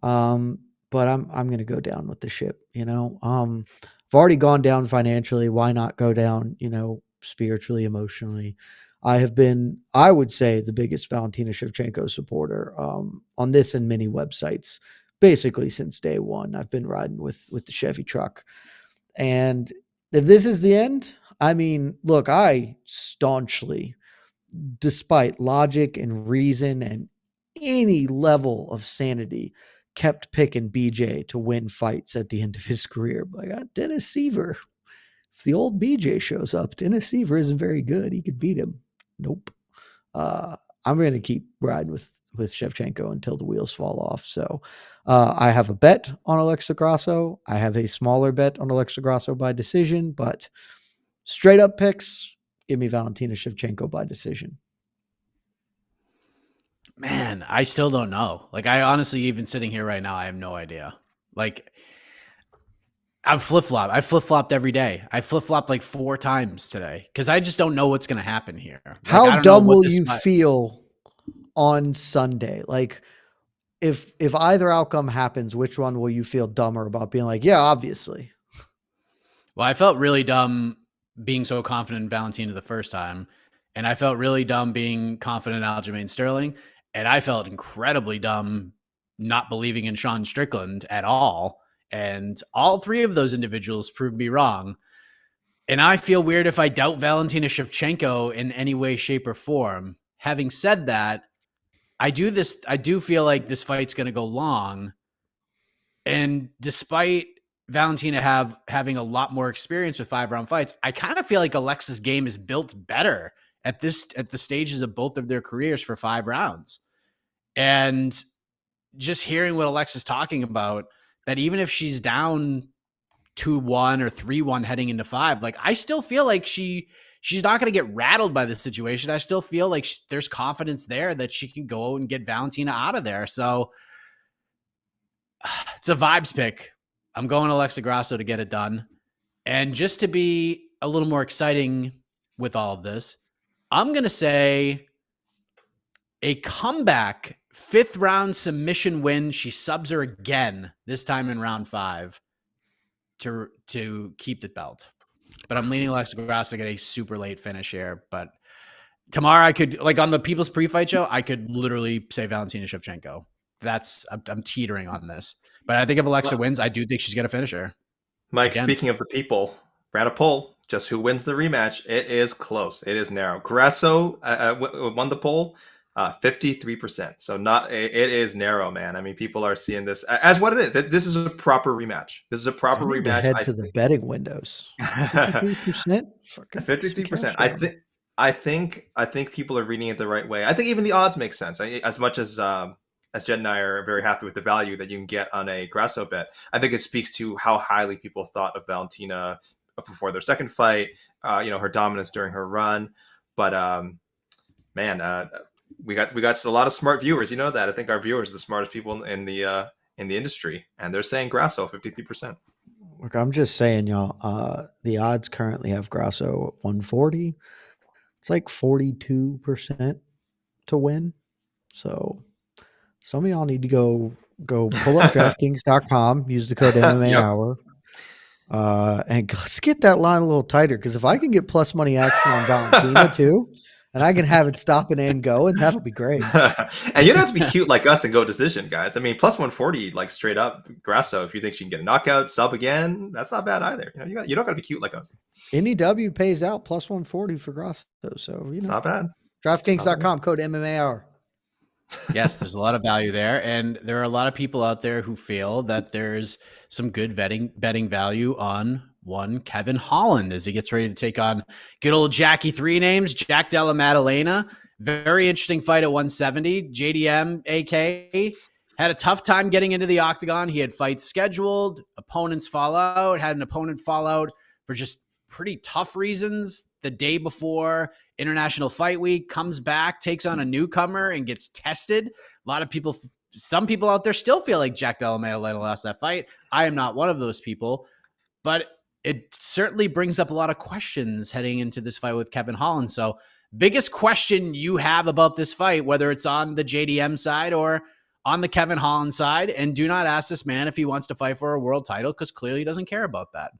Speaker 4: But I'm going to go down with the ship, you know. I've already gone down financially. Why not go down, you know, spiritually, emotionally? I have been, I would say, the biggest Valentina Shevchenko supporter on this and many websites, basically since day one. I've been riding with the Chevy truck. And if this is the end, I mean, look, I staunchly, despite logic and reason and any level of sanity, kept picking BJ to win fights at the end of his career. But I got Dennis Seaver. If the old BJ shows up, Dennis Seaver isn't very good. He could beat him. Nope. I'm going to keep riding with Shevchenko until the wheels fall off. So I have a bet on Alexa Grasso. I have a smaller bet on Alexa Grasso by decision, but straight up picks, give me Valentina Shevchenko by decision.
Speaker 2: Man, I still don't know. Like, I honestly, even sitting here right now, I have no idea. Like, I'm flip-flop. I flip-flopped every day. I flip-flopped like 4 times today because I just don't know what's going to happen here. Like,
Speaker 4: how dumb will you feel on Sunday? Like, if either outcome happens, which one will you feel dumber about being like, yeah, obviously?
Speaker 2: Well, I felt really dumb being so confident in Valentina the first time. And I felt really dumb being confident in Aljamain Sterling. And I felt incredibly dumb not believing in Sean Strickland at all. And all 3 of those individuals proved me wrong. And I feel weird if I doubt Valentina Shevchenko in any way, shape, or form. Having said that, I do feel like this fight's going to go long. And despite Valentina having a lot more experience with 5-round fights, I kind of feel like Alexa's game is built better at the stages of both of their careers for 5 rounds. And just hearing what Alexa's talking about, that even if she's down 2-1 or 3-1 heading into 5, like, I still feel like she's not going to get rattled by the situation. I still feel like there's confidence there that she can go and get Valentina out of there. So it's a vibes pick. I'm going Alexa Grasso to get it done. And just to be a little more exciting with all of this, I'm going to say a comeback 5th round submission win. She subs her again, this time in round 5 to keep the belt. But I'm leaning Alexa Grasso to get a super late finish here. But tomorrow I could, like on the People's Pre-Fight Show, I could literally say Valentina Shevchenko. I'm teetering on this. But I think if Alexa wins, I do think she's going to finish her.
Speaker 3: Mike, speaking of the people, ran a poll. Just who wins the rematch? It is close. It is narrow. Grasso won the poll, 53%. So it is narrow, man. I mean, people are seeing this as what it is. This is a proper rematch. This is a proper rematch.
Speaker 4: Head to the betting windows. 53%.
Speaker 3: 53%. I think people are reading it the right way. I think even the odds make sense. As much as Jed and I are very happy with the value that you can get on a Grasso bet, I think it speaks to how highly people thought of Valentina before their second fight, her dominance during her run. But man, we got a lot of smart viewers. You know that. I think our viewers are the smartest people in the industry, and they're saying Grasso 53%.
Speaker 4: Look, I'm just saying, y'all. The odds currently have Grasso at 140. It's like 42% to win. So some of y'all need to go Go pull up DraftKings.com, use the code MMA
Speaker 3: Yep.
Speaker 4: Hour, and let's get that line a little tighter. Because if I can get plus money action on Valentina too, and I can have it stopping and going, that'll be great.
Speaker 3: And you don't have to be cute like us and go decision, guys. I mean, plus 140, like straight up Grasso. If you think she can get a knockout, sub again, that's not bad either. You don't got to be cute like us.
Speaker 4: NEW pays out plus 140 for Grasso, so
Speaker 3: It's not bad.
Speaker 4: DraftKings.com, code MMA Hour.
Speaker 2: Yes, there's a lot of value there. And there are a lot of people out there who feel that there's some good betting value on one Kevin Holland as he gets ready to take on good old Jackie three names, Jack Della Maddalena. Very interesting fight at 170. JDM, AK, had a tough time getting into the octagon. He had fights scheduled, opponents fall out, had an opponent fall out for just pretty tough reasons the day before International Fight Week, comes back, takes on a newcomer and gets tested. A lot of people, some people out there still feel like Jack Della Maddalena lost that fight. I am not one of those people, but it certainly brings up a lot of questions heading into this fight with Kevin Holland. So biggest question you have about this fight, whether it's on the JDM side or on the Kevin Holland side, and do not ask this man if he wants to fight for a world title, because clearly he doesn't care about that.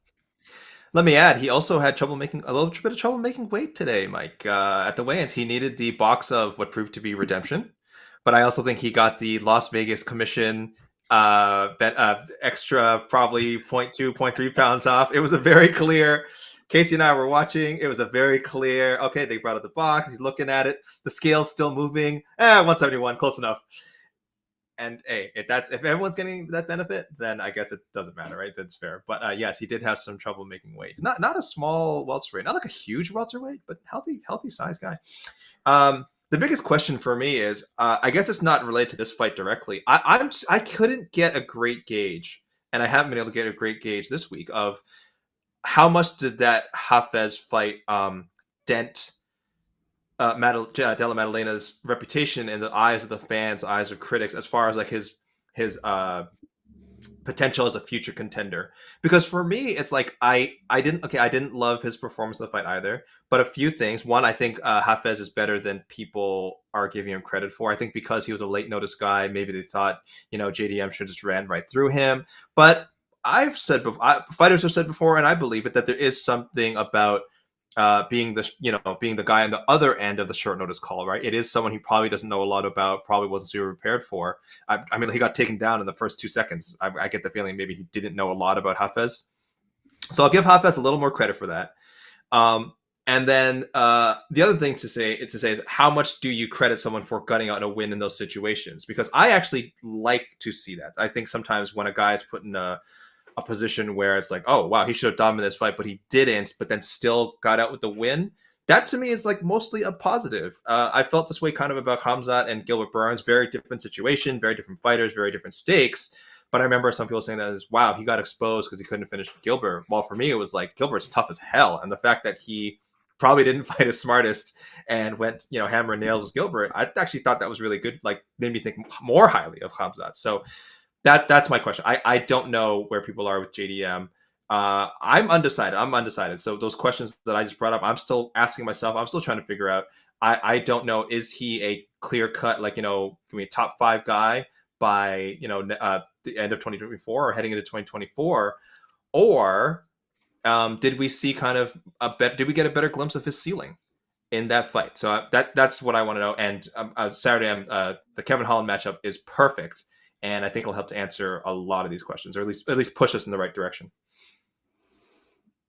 Speaker 3: Let me add, he also had a little bit of trouble making weight today, Mike. At the weigh-ins, he needed the box of what proved to be redemption, but I also think he got the Las Vegas commission extra, probably 0.2, 0.3 pounds off. It was a very clear. Casey and I were watching. It was a very clear. Okay, they brought out the box. He's looking at it. The scale's still moving. 171, close enough. And hey, if everyone's getting that benefit, then I guess it doesn't matter, right? That's fair. But yes, he did have some trouble making weight. Not a small welterweight, not like a huge welterweight, but healthy size guy. The biggest question for me is, I guess it's not related to this fight directly. I couldn't get a great gauge, and I haven't been able to get a great gauge this week of how much did that Hafez fight dent Della Maddalena's reputation in the eyes of the fans, eyes of critics, as far as like his potential as a future contender. Because for me, it's like I didn't love his performance in the fight either. But a few things. One, I think Hafez is better than people are giving him credit for. I think because he was a late notice guy, maybe they thought JDM should just ran right through him. But I've said before, fighters have said before, and I believe it, that there is something about being the guy on the other end of the short notice call, right? It is someone he probably doesn't know a lot about, probably wasn't super prepared for. I mean, he got taken down in the first 2 seconds. I get the feeling maybe he didn't know a lot about Hafez. So I'll give Hafez a little more credit for that. And then the other thing to say is, how much do you credit someone for gutting out a win in those situations? Because I actually like to see that. I think sometimes when a guy is put in a position where it's like, oh, wow, he should have dominated this fight, but he didn't, but then still got out with the win. That to me is like mostly a positive. I felt this way kind of about Khamzat and Gilbert Burns. Very different situation, very different fighters, very different stakes. But I remember some people saying that as, wow, he got exposed because he couldn't finish Gilbert. Well, for me, it was like Gilbert's tough as hell. And the fact that he probably didn't fight his smartest and went, hammer and nails with Gilbert, I actually thought that was really good. Like, made me think more highly of Khamzat. So that's my question. I don't know where people are with JDM. I'm undecided. So those questions that I just brought up, I'm still asking myself. I'm still trying to figure out. I don't know. Is he a clear cut, top 5 guy by the end of 2024 or heading into 2024, or did we see did we get a better glimpse of his ceiling in that fight? So that's what I want to know. And Saturday, the Kevin Holland matchup is perfect. And I think it'll help to answer a lot of these questions, or at least push us in the right direction.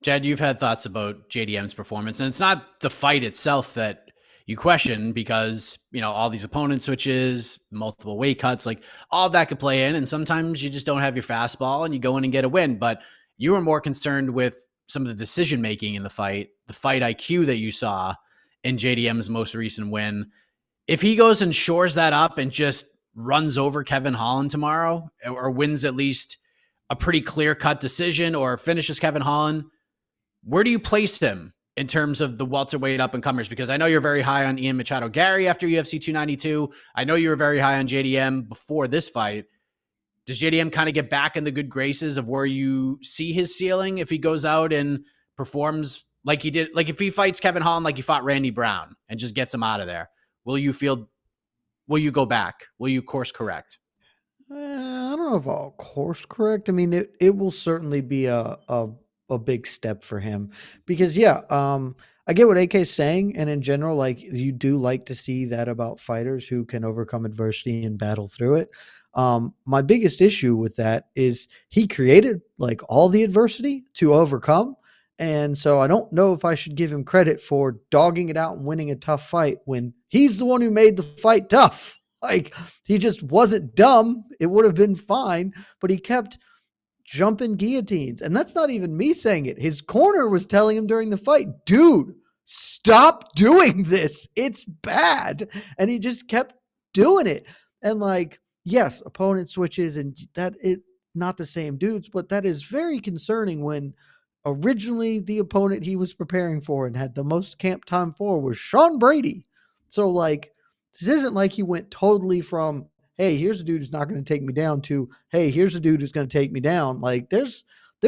Speaker 2: Jed, you've had thoughts about JDM's performance, and it's not the fight itself that you question, because, all these opponent switches, multiple weight cuts, like all of that could play in. And sometimes you just don't have your fastball and you go in and get a win. But you were more concerned with some of the decision-making in the fight IQ that you saw in JDM's most recent win. If he goes and shores that up and just runs over Kevin Holland tomorrow, or wins at least a pretty clear-cut decision, or finishes Kevin Holland, where do you place him in terms of the welterweight up-and-comers? Because I know you're very high on Ian Machado Gary after UFC 292. I know you were very high on JDM before this fight. Does JDM kind of get back in the good graces of where you see his ceiling if he goes out and performs like he did? Like if he fights Kevin Holland like he fought Randy Brown and just gets him out of there, will you go back? Will you course correct?
Speaker 4: I don't know if I'll course correct. I mean, it will certainly be a big step for him because yeah, I get what AK is saying, and in general, like you do like to see that about fighters who can overcome adversity and battle through it. My biggest issue with that is he created like all the adversity to overcome. And so I don't know if I should give him credit for dogging it out and winning a tough fight when he's the one who made the fight tough. Like he just wasn't dumb. It would have been fine, but he kept jumping guillotines. And that's not even me saying it. His corner was telling him during the fight, dude, stop doing this. It's bad. And he just kept doing it. And like, yes, opponent switches and that it not the same dudes, but that is very concerning when originally the opponent he was preparing for and had the most camp time for was Sean Brady. So like this isn't like he went totally from, hey, here's a dude who's not going to take me down to, hey, here's a dude who's going to take me down. Like there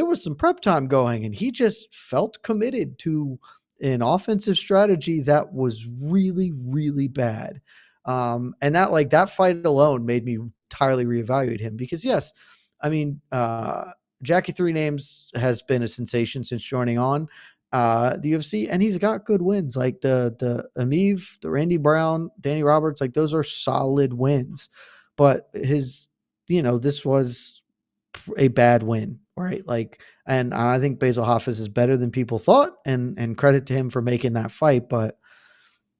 Speaker 4: was some prep time going and he just felt committed to an offensive strategy that was really, really bad. And that like that fight alone made me entirely reevaluate him because yes, I mean, Jackie Three Names has been a sensation since joining on the UFC, and he's got good wins like the Amiv, the Randy Brown, Danny Roberts, like those are solid wins. But his, this was a bad win, right? Like, and I think Basil Hafiz is better than people thought, and credit to him for making that fight. But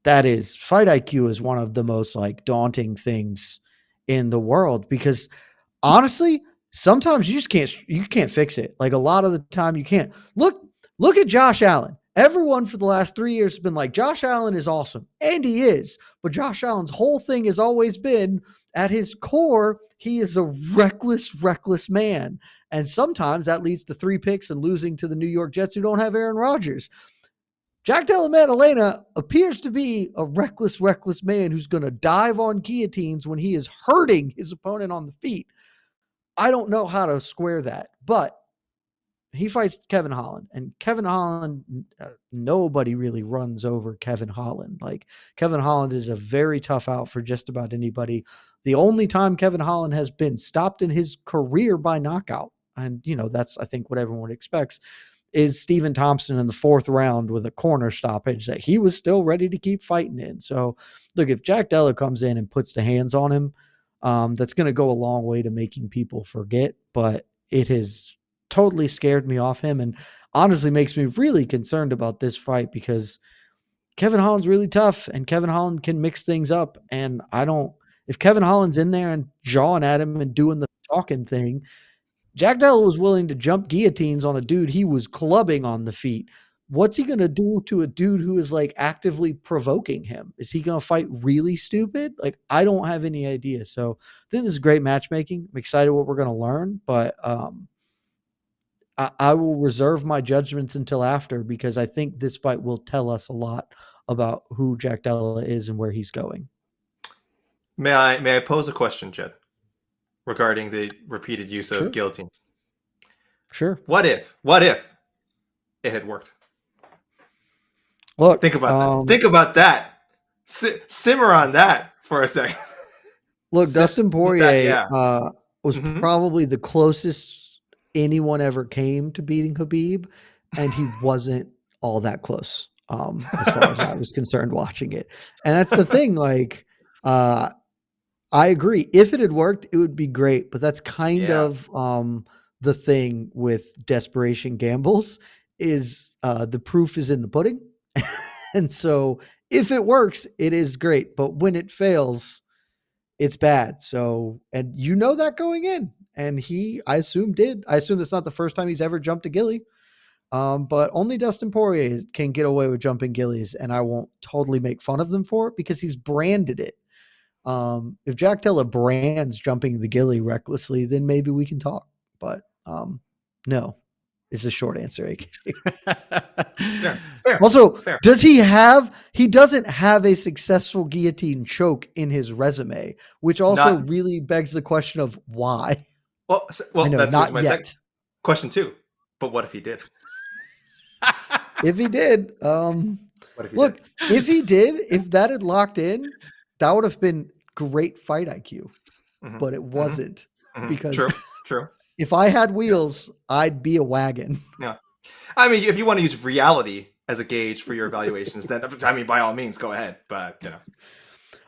Speaker 4: that is fight IQ is one of the most like daunting things in the world because honestly, sometimes you can't fix it. Like a lot of the time you can't. Look at Josh Allen. Everyone for the last 3 years has been like, Josh Allen is awesome. And he is. But Josh Allen's whole thing has always been at his core, he is a reckless man. And sometimes that leads to 3 picks and losing to the New York Jets who don't have Aaron Rodgers. Jack Della Maddalena appears to be a reckless man who's going to dive on guillotines when he is hurting his opponent on the feet. I don't know how to square that, but he fights Kevin Holland, and Kevin Holland, nobody really runs over Kevin Holland. Like Kevin Holland is a very tough out for just about anybody. The only time Kevin Holland has been stopped in his career by knockout, and that's I think what everyone expects, is Stephen Thompson in the 4th round with a corner stoppage that he was still ready to keep fighting in. So look, if Jack Della comes in and puts the hands on him, that's going to go a long way to making people forget, but it has totally scared me off him and honestly makes me really concerned about this fight because Kevin Holland's really tough and Kevin Holland can mix things up. And if Kevin Holland's in there and jawing at him and doing the talking thing, Jack Della was willing to jump guillotines on a dude he was clubbing on the feet. What's he going to do to a dude who is like actively provoking him? Is he going to fight really stupid? Like, I don't have any idea. So I think this is great matchmaking. I'm excited what we're going to learn, but I will reserve my judgments until after because I think this fight will tell us a lot about who Jack Della is and where he's going.
Speaker 3: May I pose a question, Jed, regarding the repeated use of guillotines?
Speaker 4: Sure.
Speaker 3: What if it had worked?
Speaker 4: Look,
Speaker 3: think about that. Think about that. Simmer on that for a second.
Speaker 4: Look, Dustin Poirier was probably the closest anyone ever came to beating Khabib, and he wasn't all that close as far as I was concerned watching it. And that's the thing, like, I agree. If it had worked, it would be great, but that's kind of the thing with desperation gambles is the proof is in the pudding. And so if it works, it is great, but when it fails, it's bad. So, and that going in, and I assume that's not the first time he's ever jumped a gilly. But only Dustin Poirier can get away with jumping gillies, and I won't totally make fun of them for it because he's branded it. If Jack Della brands jumping the gilly recklessly, then maybe we can talk. But no, is the short answer. AK. Fair. Also, fair. He doesn't have a successful guillotine choke in his resume, which also really begs the question of why. Well,
Speaker 3: that's not my second question too. But what if he did?
Speaker 4: If he did, if he did, if that had locked in, that would have been great fight IQ. but it wasn't because
Speaker 3: True.
Speaker 4: if I had wheels, I'd be a wagon.
Speaker 3: Yeah. I mean, if you want to use reality as a gauge for your evaluations, then I mean, by all means, go ahead. But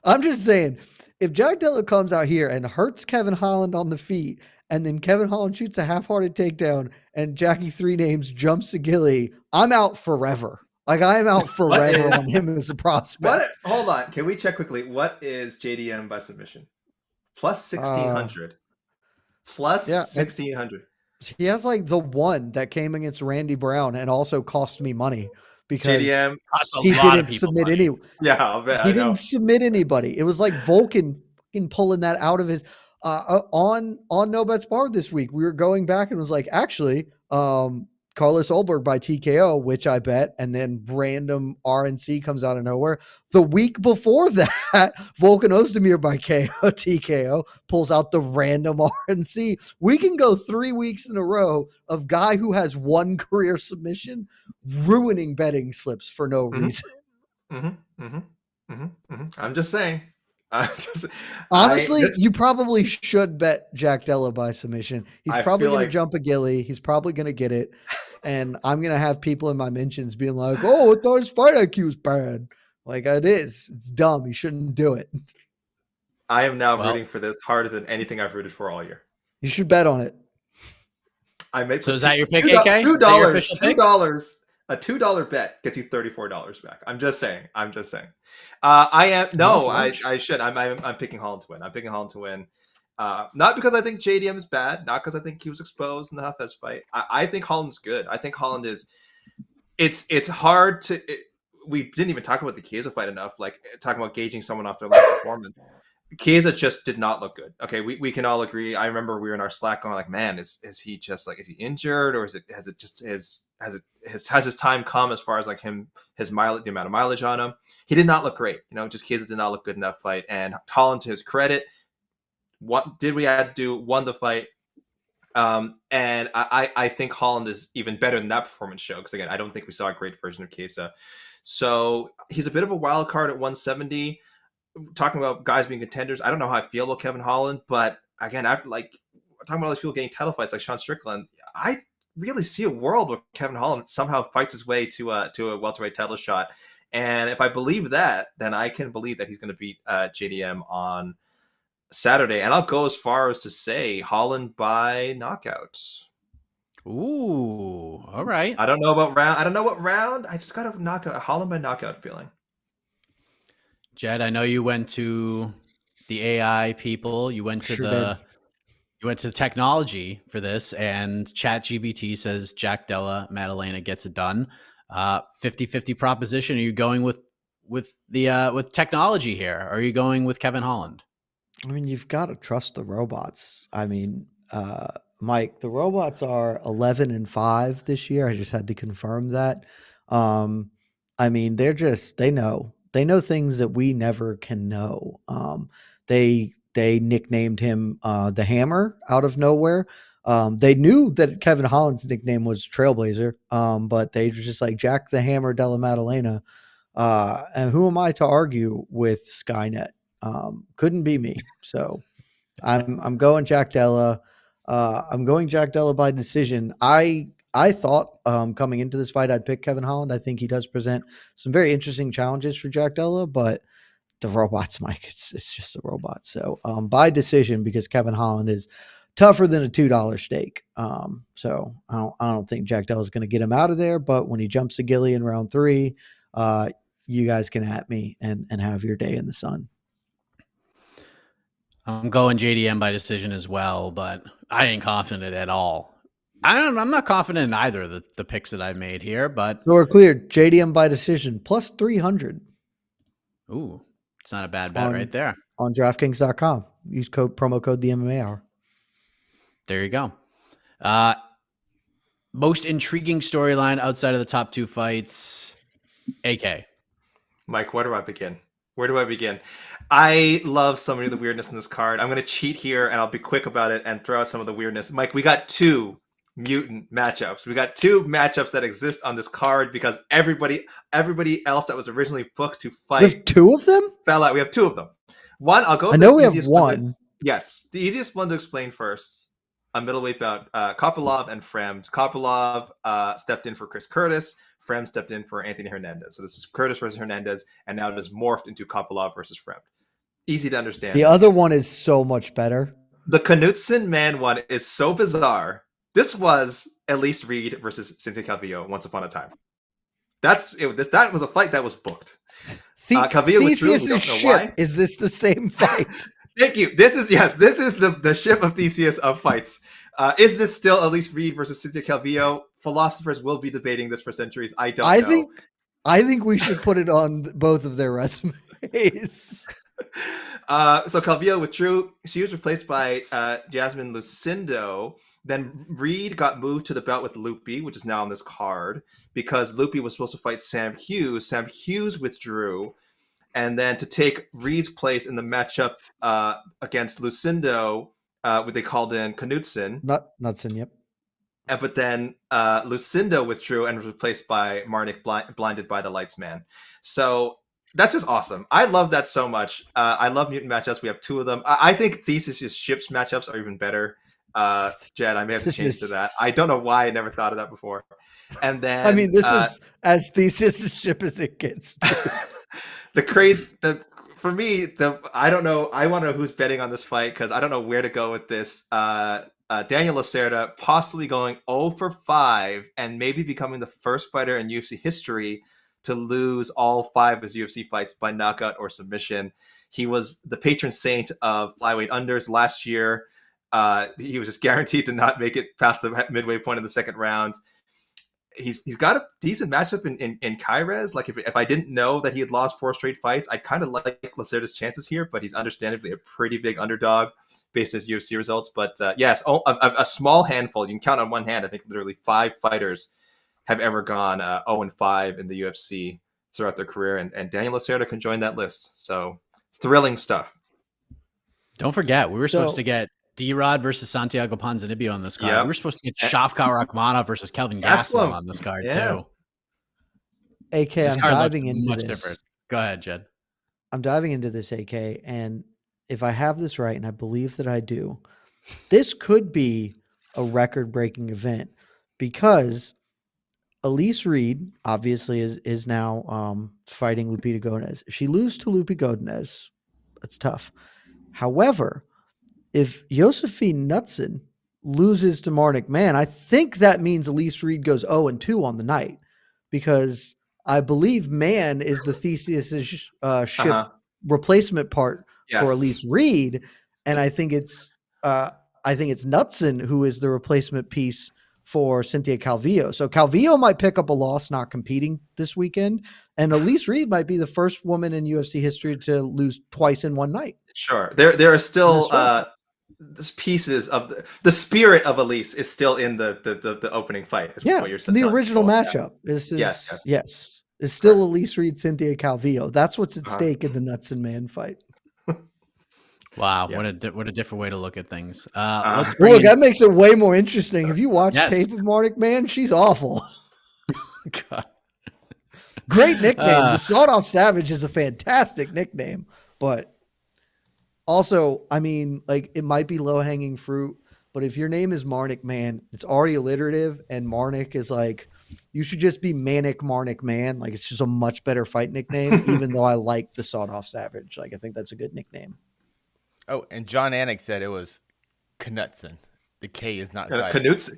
Speaker 4: I'm just saying, if Jack Della comes out here and hurts Kevin Holland on the feet, and then Kevin Holland shoots a half-hearted takedown, and Jackie Three Names jumps a gilly, I'm out forever. Like I am out forever on him as a prospect.
Speaker 3: Hold on, can we check quickly? What is JDM by submission? Plus 1600. Plus 1600.
Speaker 4: He has like the one that came against Randy Brown and also cost me money because
Speaker 3: JDM
Speaker 4: he didn't submit any.
Speaker 3: Yeah, I'll bet.
Speaker 4: He didn't submit anybody. It was like Vulcan pulling that out of his on No Bets Bar this week. We were going back and was like, actually, Carlos Ulberg by TKO, which I bet, and then random RNC comes out of nowhere. The week before that, Volkan Ozdemir by TKO pulls out the random RNC. We can go 3 weeks in a row of guy who has one career submission ruining betting slips for no reason.
Speaker 3: I'm just saying.
Speaker 4: Honestly, you probably should bet Jack Della by submission. He's probably going to jump a gilly. He's probably going to get it. And I'm going to have people in my mentions being like, oh, I thought his fight IQ was bad. Like it is. It's dumb. You shouldn't do it.
Speaker 3: I am now rooting for this harder than anything I've rooted for all year.
Speaker 4: You should bet on it.
Speaker 2: So is that your pick, AK?
Speaker 3: $2. A $2 bet gets you $34 back. I'm just saying. I should. I'm picking Holland to win. I'm picking Holland to win. Not because I think JDM is bad. Not because I think he was exposed in the Hafez fight. I think Holland's good. I think Holland is. It's hard to. We didn't even talk about the Chiesa fight enough. Like talking about gauging someone off their last performance. Chiesa just did not look good. Okay, we can all agree. I remember we were in our Slack going like, man, is he just like, is he injured or has his time come as far as like his mileage, the amount of mileage on him? He did not look great. Just Chiesa did not look good in that fight. And Holland, to his credit, what did we have to do? Won the fight. And I think Holland is even better than that performance show because again, I don't think we saw a great version of Chiesa. So he's a bit of a wild card at 170. Talking about guys being contenders, I don't know how I feel about Kevin Holland, but again, talking about all these people getting title fights like Sean Strickland, I really see a world where Kevin Holland somehow fights his way to a welterweight title shot. And if I believe that, then I can believe that he's going to beat JDM on Saturday. And I'll go as far as to say Holland by knockout.
Speaker 2: Ooh, all right.
Speaker 3: I don't know what round. I just got a Holland by knockout feeling.
Speaker 2: Jed, I know you went to the AI people. You went to you went to technology for this, and ChatGPT says Jack Della Maddalena gets it done. 50-50 proposition. Are you going with technology here? Or are you going with Kevin Holland?
Speaker 4: I mean, you've got to trust the robots. I mean, Mike, the robots are 11-5 this year. I just had to confirm that. I mean, they know things that we never can know. They nicknamed him the Hammer out of nowhere. They knew that Kevin Holland's nickname was Trailblazer, but they were just like Jack the Hammer Della Maddalena. And who am I to argue with Skynet? Couldn't be me. So I'm going Jack Della. I'm going Jack Della by decision. I thought coming into this fight, I'd pick Kevin Holland. I think he does present some very interesting challenges for Jack Della, but the robots, Mike, it's just a robot. So by decision, because Kevin Holland is tougher than a $2 steak. So I don't think Jack Della is going to get him out of there. But when he jumps a gilly in round 3, you guys can at me and have your day in the sun.
Speaker 2: I'm going JDM by decision as well, but I ain't confident at all. I'm not confident in either of the picks that I made here, but
Speaker 4: so we're clear. JDM by decision plus 300.
Speaker 2: Ooh, it's not a bad bet right there.
Speaker 4: On DraftKings.com. Use promo code the MMA Hour.
Speaker 2: There you go. Most intriguing storyline outside of the top 2 fights. AK.
Speaker 3: Mike, where do I begin? I love so many of the weirdness in this card. I'm going to cheat here, and I'll be quick about it and throw out some of the weirdness. Mike, we got 2 mutant matchups. We got 2 matchups that exist on this card because everybody else that was originally booked to fight.
Speaker 4: We have 2 of them?
Speaker 3: Fell out. We have 2 of them. One, I'll go.
Speaker 4: I know we have one.
Speaker 3: Yes, the easiest one to explain first. A middleweight bout, Kopylov and Fremd. Kopylov stepped in for Chris Curtis. Fremd stepped in for Anthony Hernandez. So this is Curtis versus Hernandez, and now it is morphed into Kopylov versus Fremd. Easy to understand.
Speaker 4: The other one is so much better.
Speaker 3: The Knudsen man one is so bizarre. This was Elise Reed versus Cynthia Calvillo once upon a time. That was a fight that was booked. Calvillo
Speaker 4: Theseus's ship. Is this the same fight?
Speaker 3: Thank you. This is the ship of Theseus of fights. Is this still Elise Reed versus Cynthia Calvillo? Philosophers will be debating this for centuries. I don't know.
Speaker 4: I think we should put it on both of their resumes.
Speaker 3: So Calvillo withdrew. She was replaced by Jasmine Lucindo. Then Reed got moved to the bout with Loopy, which is now on this card, because Loopy was supposed to fight Sam Hughes. Sam Hughes withdrew. And then to take Reed's place in the matchup against Lucindo, they called in Knudsen.
Speaker 4: Knudsen, yep.
Speaker 3: But then Lucindo withdrew and was replaced by Marnik, blinded by the lights man. So that's just awesome. I love that so much. I love mutant matchups. We have two of them. I think Theseus' ships matchups are even better. Jed, I may have to change to that. I don't know why I never thought of that before. And then
Speaker 4: I mean, this is as Theseus' ship as it gets.
Speaker 3: For me, I don't know. I want to know who's betting on this fight because I don't know where to go with this. Daniel Lacerda possibly going 0 for 5 and maybe becoming the first fighter in UFC history to lose all 5 of his UFC fights by knockout or submission. He was the patron saint of flyweight unders last year. He was just guaranteed to not make it past the midway point of the second round. He's got a decent matchup in Kairez. Like if I didn't know that he had lost 4 straight fights, I kind of like Lacerda's chances here, but he's understandably a pretty big underdog based on his UFC results. But yes, a small handful. You can count on one hand. I think literally 5 fighters have ever gone 0-5 in the UFC throughout their career, and Daniel Lacerda can join that list. So thrilling stuff.
Speaker 2: Don't forget, we were supposed to get D-Rod versus Santiago Ponzinibbio on this card. Yep. We were supposed to get Shavkat Rakhmonov versus Kelvin Gastelum on this card too.
Speaker 4: AK, I'm diving into this.
Speaker 2: Different. Go ahead, Jed.
Speaker 4: I'm diving into this, AK, and if I have this right, and I believe that I do, this could be a record-breaking event because Elise Reed obviously is now fighting Lupita Godinez. If she loses to Lupita Godinez, that's tough. However, if Josephine Knudsen loses to Marnik Mann, I think that means Elise Reed goes 0-2 on the night because I believe Mann is the Theseus' ship replacement part for Elise Reed, and I think it's Knudsen who is the replacement piece for Cynthia Calvillo. So Calvillo might pick up a loss not competing this weekend, and Elise Reed might be the first woman in UFC history to lose twice in one night.
Speaker 3: Sure, there are still pieces of the spirit of Elise is still in the opening fight. Is what you're saying.
Speaker 4: The original matchup. This is yes. It's still Elise Reed, Cynthia Calvillo. That's what's at stake in the Knudsen Mann fight.
Speaker 2: Wow, what a different way to look at things.
Speaker 4: That makes it way more interesting. If you watch tape of Marnik Mann, she's awful.
Speaker 2: God.
Speaker 4: Great nickname. The Sawed-Off Savage is a fantastic nickname, but also, I mean, like it might be low-hanging fruit, but if your name is Marnik Mann, it's already alliterative, and Marnik is like, you should just be Manic Marnik Mann. Like it's just a much better fight nickname, even though I like the Sawed-Off Savage. Like I think that's a good nickname.
Speaker 1: Oh, and John Anik said it was Knudsen. The K is not silent.
Speaker 3: Knudsen.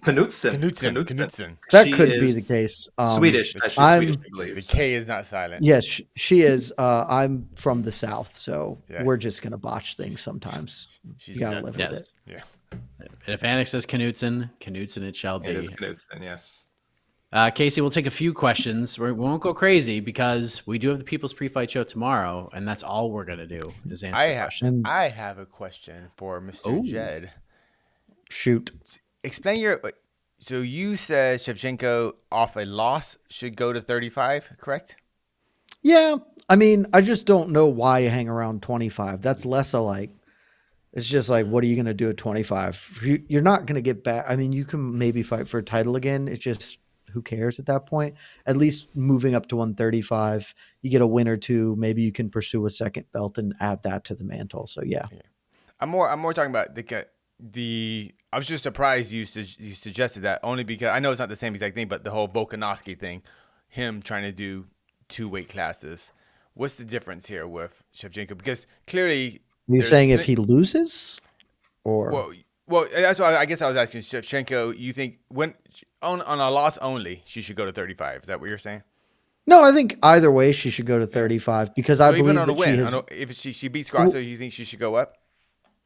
Speaker 4: That could be the case.
Speaker 3: Swedish. Swedish, I believe.
Speaker 1: The K is not silent.
Speaker 4: Yes, she is. I'm from the South, so we're just going to botch things sometimes. You got to live with it.
Speaker 1: Yeah.
Speaker 2: If Anik says Knudsen it shall be.
Speaker 3: It is Knudsen, yes.
Speaker 2: Casey, we'll take a few questions. We won't go crazy because we do have the People's Pre-Fight Show tomorrow, and that's all we're going to do is answer questions.
Speaker 1: I have a question for Mr. Jed.
Speaker 4: Shoot.
Speaker 1: Explain so you said Shevchenko off a loss should go to 35, correct?
Speaker 4: Yeah. I mean, I just don't know why you hang around 25. That's less it's just like, what are you going to do at 25? You're not going to get back. I mean, you can maybe fight for a title again. It's just, who cares at that point? At least moving up to 135, you get a win or two. Maybe you can pursue a second belt and add that to the mantle. So yeah.
Speaker 1: I'm more talking about the. I was just surprised you suggested that, only because I know it's not the same exact thing, but the whole Volkanovski thing, him trying to do 2 weight classes. What's the difference here with Shevchenko? Because clearly,
Speaker 4: Are you saying if he loses, or
Speaker 1: well, that's why I guess I was asking Shevchenko. You think when on a loss only, she should go to 35? Is that what you're saying?
Speaker 4: no? I think either way she should go to 35 because I
Speaker 1: So even
Speaker 4: believe
Speaker 1: on a
Speaker 4: that she
Speaker 1: win,
Speaker 4: has.
Speaker 1: if she beats Grasso, you think she should go up?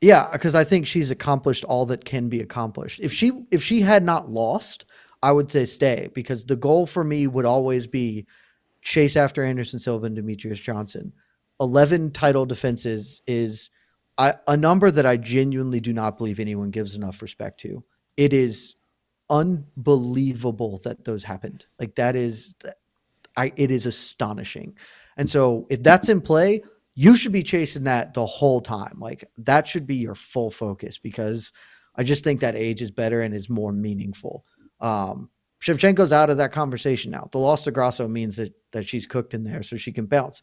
Speaker 4: Yeah, because I think she's accomplished all that can be accomplished. If she had not lost, I would say stay, because the goal for me would always be chase after Anderson Silva and Demetrius Johnson. 11 title defenses is a number that I genuinely do not believe anyone gives enough respect to. It is unbelievable that those happened. Like it is astonishing. And so if that's in play, you should be chasing that the whole time. Like that should be your full focus, because I just think that age is better and is more meaningful. Shevchenko's out of that conversation now. The loss to Grasso means that she's cooked in there, so she can bounce.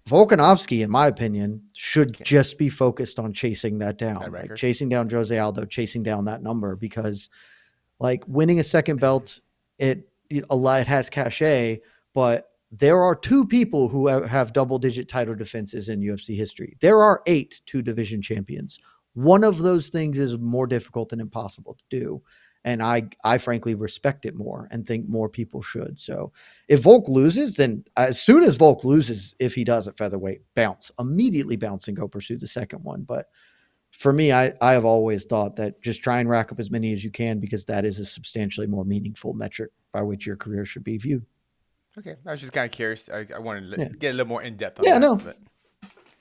Speaker 4: Volkanovski, in my opinion, should just be focused on chasing that down, like chasing down Jose Aldo, chasing down that number, because like winning a second belt, it has cachet, but there are 2 people who have double-digit title defenses in UFC history. There are 8 2-division champions. One of those things is more difficult and impossible to do. And I frankly respect it more and think more people should. So if Volk loses, then as soon as Volk loses, if he does at featherweight, immediately bounce and go pursue the second one. But for me, I have always thought that just try and rack up as many as you can, because that is a substantially more meaningful metric by which your career should be viewed.
Speaker 1: Okay, I was just kind of curious. I wanted to get a little more in depth on
Speaker 4: that.
Speaker 1: No,
Speaker 4: but.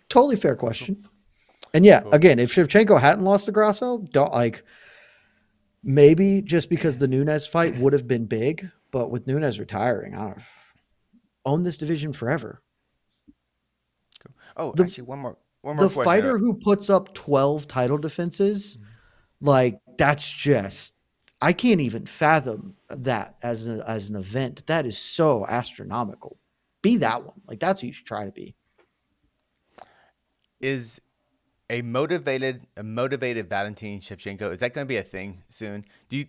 Speaker 4: Totally fair question. And again, if Shevchenko hadn't lost to Grasso, maybe just because the Nunes fight would have been big, but with Nunes retiring, I don't own this division forever.
Speaker 1: Cool. Oh, actually, one more question. The
Speaker 4: fighter who puts up 12 title defenses, like that's just, I can't even fathom that as an event. That is so astronomical. Be that one. Like that's who you should try to be.
Speaker 1: Is a motivated Valentina Shevchenko, is that going to be a thing soon? Do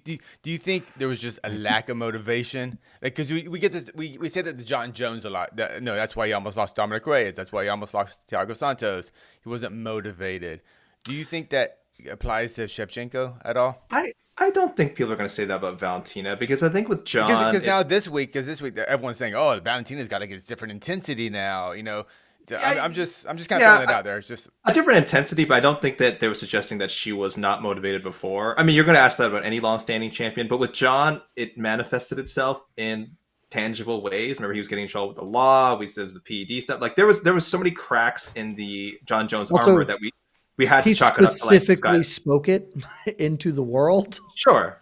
Speaker 1: you think there was just a lack of motivation? Like, because we get this, we say that to John Jones a lot. That's why he almost lost Dominic Reyes. That's why he almost lost Thiago Santos. He wasn't motivated. Do you think that applies to Shevchenko at all?
Speaker 3: I don't think people are going to say that about Valentina, because I think with John,
Speaker 1: because now this week everyone's saying, oh, Valentina's got to get different intensity now. I'm just kind of throwing it out there. It's just
Speaker 3: a different intensity, but I don't think that they were suggesting that she was not motivated before. I mean, you're going to ask that about any long-standing champion, but with John, it manifested itself in tangible ways. Remember, he was getting in trouble with the law. There was the PED stuff. Like there was so many cracks in the John Jones armor that we had to chalk it up to
Speaker 4: specifically spoke it into the world.
Speaker 3: Sure.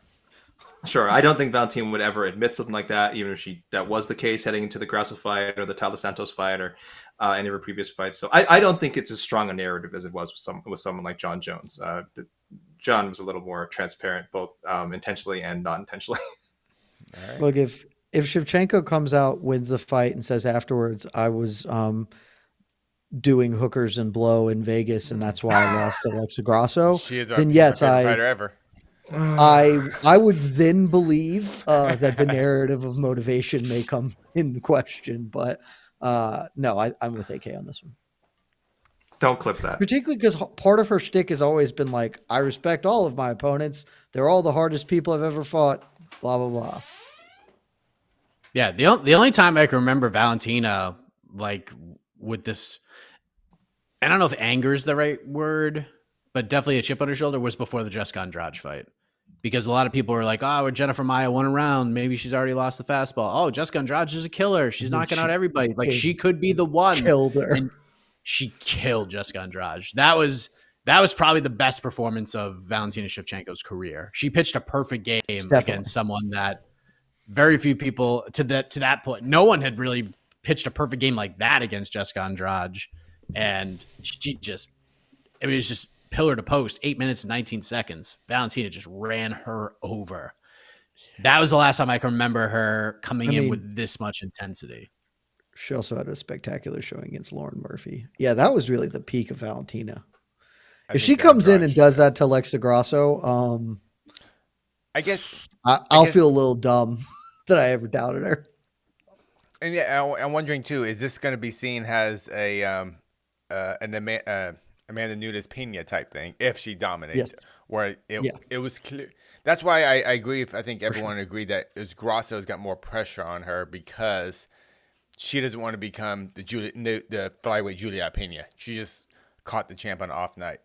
Speaker 3: I don't think Valentina would ever admit something like that, even if that was the case heading into the Grasso fight or the Taila Santos fight or any of her previous fights. So I don't think it's as strong a narrative as it was with someone like John Jones. John was a little more transparent, both intentionally and not intentionally.
Speaker 4: Right. Look, if Shevchenko comes out, wins the fight, and says afterwards, I was doing hookers and blow in Vegas, and that's why I lost to Alexa Grasso,
Speaker 1: she is
Speaker 4: then yes,
Speaker 1: my favorite fighter ever.
Speaker 4: I would then believe that the narrative of motivation may come in question, but no, I'm with AK on this one.
Speaker 3: Don't clip that.
Speaker 4: Particularly because part of her shtick has always been like, I respect all of my opponents. They're all the hardest people I've ever fought, blah, blah, blah.
Speaker 2: Yeah, the only time I can remember Valentina, like, with this, I don't know if anger is the right word, but definitely a chip on her shoulder, was before the Jessica Andrade fight. Because a lot of people were like, oh, Jennifer Maia won a round. Maybe she's already lost the fastball. Oh, Jessica Andrade is a killer. She's knocking out everybody. Like, she could be the one.
Speaker 4: Killed her.
Speaker 2: And she killed Jessica Andrade. That was probably the best performance of Valentina Shevchenko's career. She pitched a perfect game against someone that very few people to that point, no one had really pitched a perfect game like that against Jessica Andrade. And it was just pillar to post, 8 minutes and 19 seconds. Valentina just ran her over. That was the last time I can remember her coming in with this much intensity.
Speaker 4: She also had a spectacular showing against Lauren Murphy. Yeah, that was really the peak of Valentina. If she comes in and does that to Alexa Grasso,
Speaker 1: I guess
Speaker 4: I'll feel a little dumb that I ever doubted her.
Speaker 1: And yeah, I'm wondering too, is this going to be seen as an Amanda Nunes Pena type thing if she dominates, where it was clear. That's why I agree. I think everyone agreed that Grasso's got more pressure on her because she doesn't want to become the flyweight Julia Pena. She just caught the champ on an off night.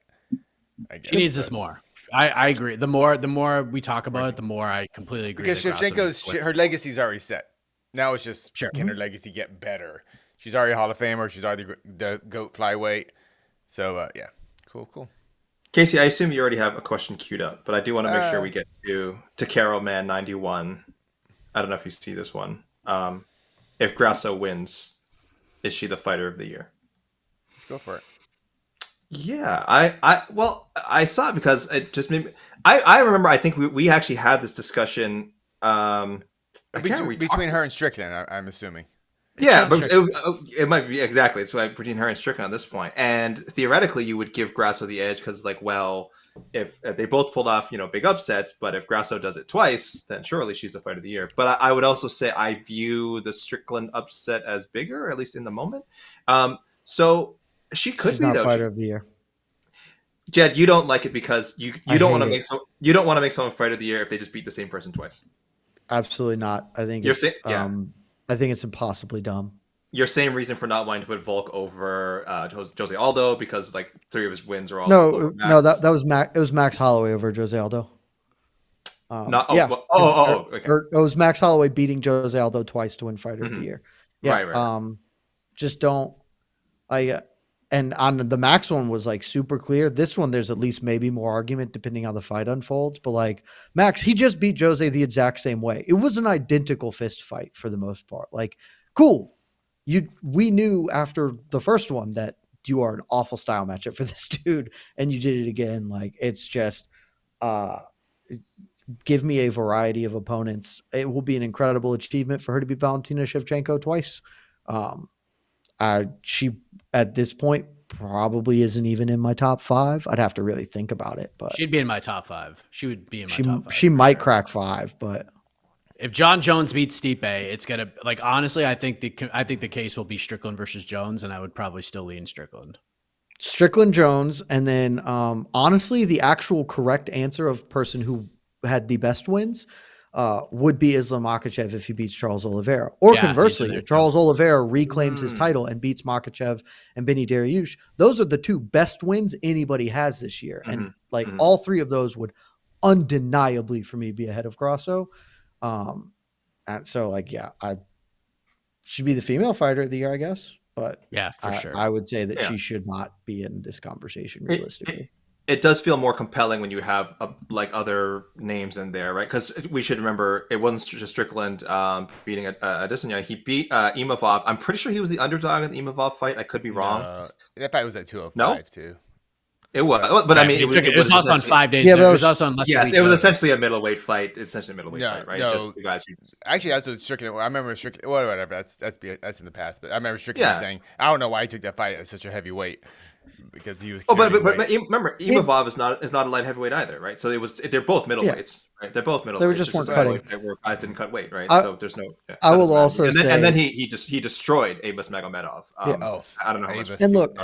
Speaker 2: She needs this more. I agree. The more we talk about it, the more I completely agree.
Speaker 1: Because Shevchenko's her legacy's already set. Now it's just can her legacy get better? She's already a Hall of Famer. She's already the GOAT flyweight. So, yeah. Cool.
Speaker 3: Casey, I assume you already have a question queued up, but I do want to make sure we get to Carol Man 91. I don't know if you see this one. If Grasso wins, is she the fighter of the year?
Speaker 1: Let's go for it.
Speaker 3: Yeah, I saw it because it just made me... I remember, I think we actually had this discussion...
Speaker 1: between her and Strickland, I'm assuming.
Speaker 3: Yeah, but it might be exactly. It's like between her and Strickland at this point. And theoretically, you would give Grasso the edge because, if they both pulled off, big upsets, but if Grasso does it twice, then surely she's the fighter of the year. But I would also say I view the Strickland upset as bigger, at least in the moment. So she could be
Speaker 4: not fighter of the year.
Speaker 3: Jed, you don't like it because you don't want to make someone fighter of the year if they just beat the same person twice.
Speaker 4: Absolutely not. I think I think it's impossibly dumb.
Speaker 3: Your same reason for not wanting to put Volk over Jose Aldo because 3 of his wins are all
Speaker 4: over Max. That was Max. It was Max Holloway over Jose Aldo. Okay. It was Max Holloway beating Jose Aldo twice to win fighter of the year. Yeah. Right. Just don't. And on the Max one was super clear. This one, there's at least maybe more argument depending how the fight unfolds. But Max, he just beat Jose the exact same way. It was an identical fist fight for the most part. Cool. We knew after the first one that you are an awful style matchup for this dude, and you did it again. It's just give me a variety of opponents. It will be an incredible achievement for her to beat Valentina Shevchenko twice. She at this point probably isn't even in my top 5. I'd have to really think about it, but
Speaker 2: she'd be in my top 5. She would be in my top 5.
Speaker 4: She might crack 5, but
Speaker 2: if John Jones beats Stipe, it's gonna honestly. I think the case will be Strickland versus Jones, and I would probably still lean Strickland.
Speaker 4: Strickland Jones, and then honestly, the actual correct answer of person who had the best wins would be Islam Makhachev if he beats Charles Oliveira. Or conversely, if Charles Oliveira reclaims his title and beats Makhachev and Benny Dariush, those are the 2 best wins anybody has this year. And all 3 of those would undeniably for me be ahead of Grasso. And so I should be the female fighter of the year, I guess. But
Speaker 2: yeah, for sure.
Speaker 4: I would say that she should not be in this conversation realistically.
Speaker 3: It does feel more compelling when you have other names in there, right? Because we should remember it wasn't just Strickland beating Adesanya. He beat Imavov. I'm pretty sure he was the underdog in the Imavov fight. I could be wrong.
Speaker 1: That fight was at 205 too.
Speaker 3: It was, but I mean,
Speaker 2: it was also on 5 days.
Speaker 4: Yeah,
Speaker 2: it was also on less.
Speaker 3: Yes, it was essentially a middleweight fight. Essentially a middleweight fight, right?
Speaker 1: No.
Speaker 3: Just the guys.
Speaker 1: Actually, that's what Strickland. I remember Strickland. Whatever. That's in the past. But I remember Strickland saying, "I don't know why he took that fight at such a heavy weight." Because he was.
Speaker 3: But remember, Imavov is not a light heavyweight either, right? So they're both middleweights, right? They're both middleweights.
Speaker 4: They were just weren't cutting.
Speaker 3: Where guys didn't cut weight, right? So there's no.
Speaker 4: I will also say,
Speaker 3: and then he destroyed Abus Magomedov. I don't know how much.
Speaker 4: And look,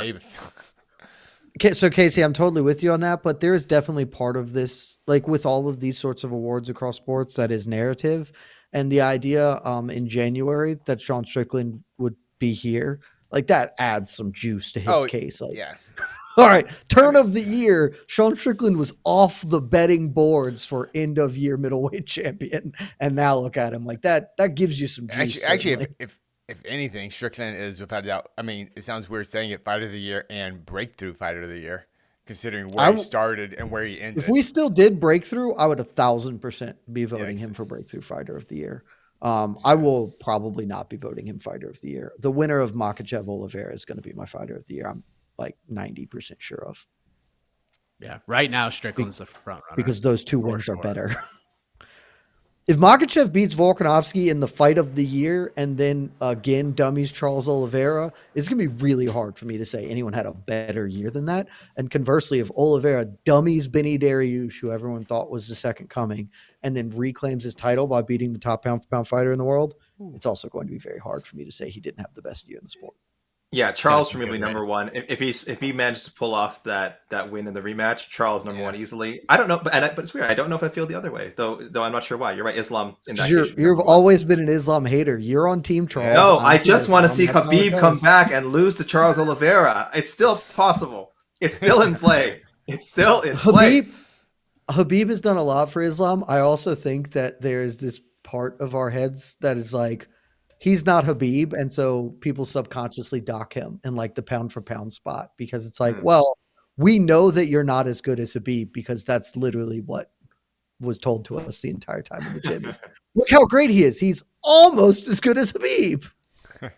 Speaker 4: so Casey, I'm totally with you on that, but there is definitely part of this, with all of these sorts of awards across sports, that is narrative, and the idea in January that Sean Strickland would be here. That adds some juice to his case. All right, turn of the year, Sean Strickland was off the betting boards for end of year middleweight champion, and now look at him that gives you some juice.
Speaker 1: Actually, if anything, Strickland is without a doubt. I mean, it sounds weird saying it, fighter of the year and breakthrough fighter of the year, considering where he started and where he ended.
Speaker 4: If we still did breakthrough, I would 1,000% be voting him for breakthrough fighter of the year. I will probably not be voting him fighter of the year. The winner of Makhachev Oliveira is going to be my fighter of the year. I'm 90% sure of.
Speaker 2: Yeah, right now Strickland's the front runner
Speaker 4: because those 2 wins are better. If Makhachev beats Volkanovski in the fight of the year and then again dummies Charles Oliveira, it's going to be really hard for me to say anyone had a better year than that. And conversely, if Oliveira dummies Benny Dariush, who everyone thought was the second coming, and then reclaims his title by beating the top pound-for-pound fighter in the world, it's also going to be very hard for me to say he didn't have the best year in the sport.
Speaker 3: Yeah,
Speaker 2: It's
Speaker 3: Charles
Speaker 2: gonna
Speaker 3: for
Speaker 2: be
Speaker 3: me will be
Speaker 2: good
Speaker 3: number
Speaker 2: race.
Speaker 3: one. If he manages to pull off that win in the rematch, Charles number one easily. I don't know, but it's weird. I don't know if I feel the other way though. I'm not sure why. You're right. Islam in that case. should be
Speaker 4: You've
Speaker 3: number one.
Speaker 4: always been an Islam hater. You're on Team Charles.
Speaker 3: No,
Speaker 4: I'm
Speaker 3: I
Speaker 4: Team
Speaker 3: just want to
Speaker 4: Islam.
Speaker 3: see
Speaker 4: That's how it
Speaker 3: Khabib come
Speaker 4: goes.
Speaker 3: back and lose to Charles Oliveira. It's still possible. It's still in play. It's still in play.
Speaker 4: Habib has done a lot for Islam. I also think that there's this part of our heads that is like, he's not Habib, and so people subconsciously dock him in like the pound for pound spot because it's like, well, we know that you're not as good as Habib because that's literally what was told to us the entire time in the gym. Is, look how great he is. He's almost as good as Habib.
Speaker 1: All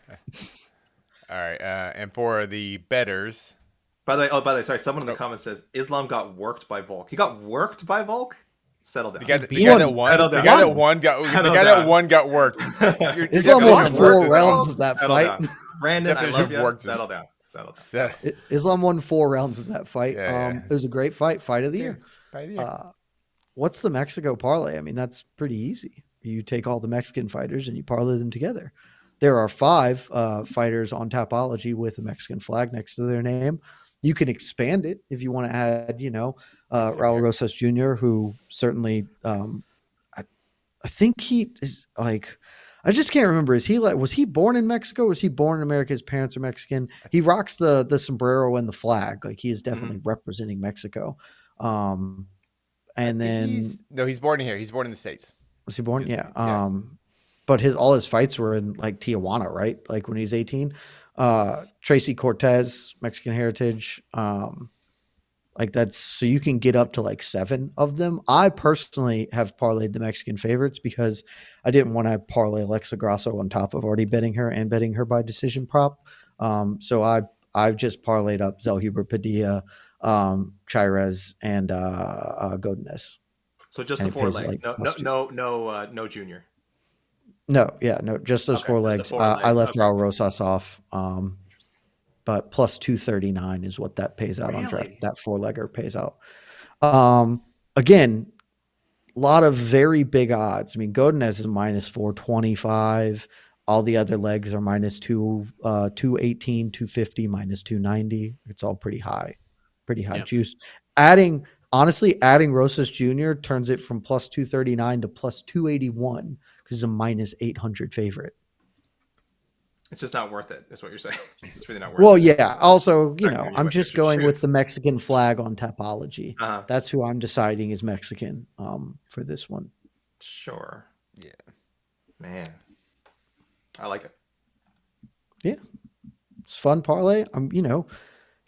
Speaker 1: right, and for the betters,
Speaker 3: By the way, sorry. Someone in the comments says Islam got worked by Volk. He got worked by Volk. Settle down.
Speaker 1: the guy that won,
Speaker 3: Settle
Speaker 1: the
Speaker 3: down.
Speaker 1: guy that won got
Speaker 3: Settle
Speaker 1: the guy
Speaker 3: down.
Speaker 1: that won got worked.
Speaker 4: Islam
Speaker 1: definitely
Speaker 4: won
Speaker 1: have
Speaker 4: 4
Speaker 1: worked
Speaker 4: rounds
Speaker 1: this
Speaker 4: of that
Speaker 3: Settle
Speaker 4: fight.
Speaker 3: down. Brandon, I
Speaker 1: Definitely
Speaker 3: love you.
Speaker 1: worked this.
Speaker 3: Settle down. Settle down.
Speaker 1: Yeah.
Speaker 4: Islam won 4 rounds of that fight.
Speaker 1: Yeah.
Speaker 4: It was a great fight of the year.
Speaker 1: By the year.
Speaker 4: What's the Mexico parlay? I mean, that's pretty easy. You take all the Mexican fighters and you parlay them together. There are 5 fighters on Tapology with a Mexican flag next to their name. You can expand it if you want to add, Raul Rosas Jr., who certainly, I think he is like, I just can't remember. Was he born in Mexico? Was he born in America? His parents are Mexican. He rocks the sombrero and the flag. Like he is definitely representing Mexico. And then
Speaker 1: he's born here. He's born in the States.
Speaker 4: Was he born? Yeah. But all his fights were in like Tijuana, right? Like when he was 18. Tracy Cortez, Mexican heritage. Like that's so you can get up to like 7 of them. I personally have parlayed the Mexican favorites because I didn't want to parlay Alexa Grasso on top of already betting her by decision prop. So I've just parlayed up Zellhuber Padilla, Chirez, and Godinez.
Speaker 3: So just the 4 legs. Like no junior.
Speaker 4: No, just those 4 legs. I left Raul Rosas off. But plus 239 is what that pays out on draft. That 4-legger pays out. Again, a lot of very big odds. I mean, Godinez is minus 425. All the other legs are minus 218, 250, minus 290. It's all pretty high juice. Adding Rosas Jr. turns it from plus 239 to plus 281 because it's a minus 800 favorite.
Speaker 3: It's just not worth it, is what you're saying. It's really not worth
Speaker 4: it. Well,
Speaker 3: it.
Speaker 4: yeah. Also, I'm just going with the Mexican flag on Tapology. That's who I'm deciding is Mexican for this one.
Speaker 3: Sure. Yeah. Man. I like it.
Speaker 4: Yeah. It's fun parlay.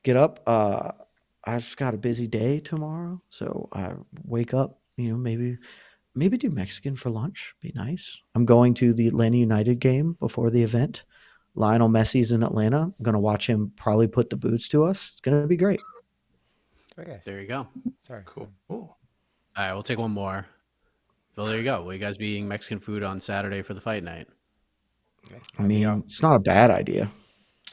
Speaker 4: Get up. I've got a busy day tomorrow. So I wake up, maybe do Mexican for lunch. Be nice. I'm going to the Atlanta United game before the event. Lionel Messi's in Atlanta. I'm going to watch him probably put the boots to us. It's going to be great.
Speaker 2: Okay. There you go.
Speaker 1: Sorry.
Speaker 3: Cool.
Speaker 2: All right, we'll take one more. Well, there you go. Will you guys be eating Mexican food on Saturday for the fight night?
Speaker 4: Okay. I mean, it's not a bad idea.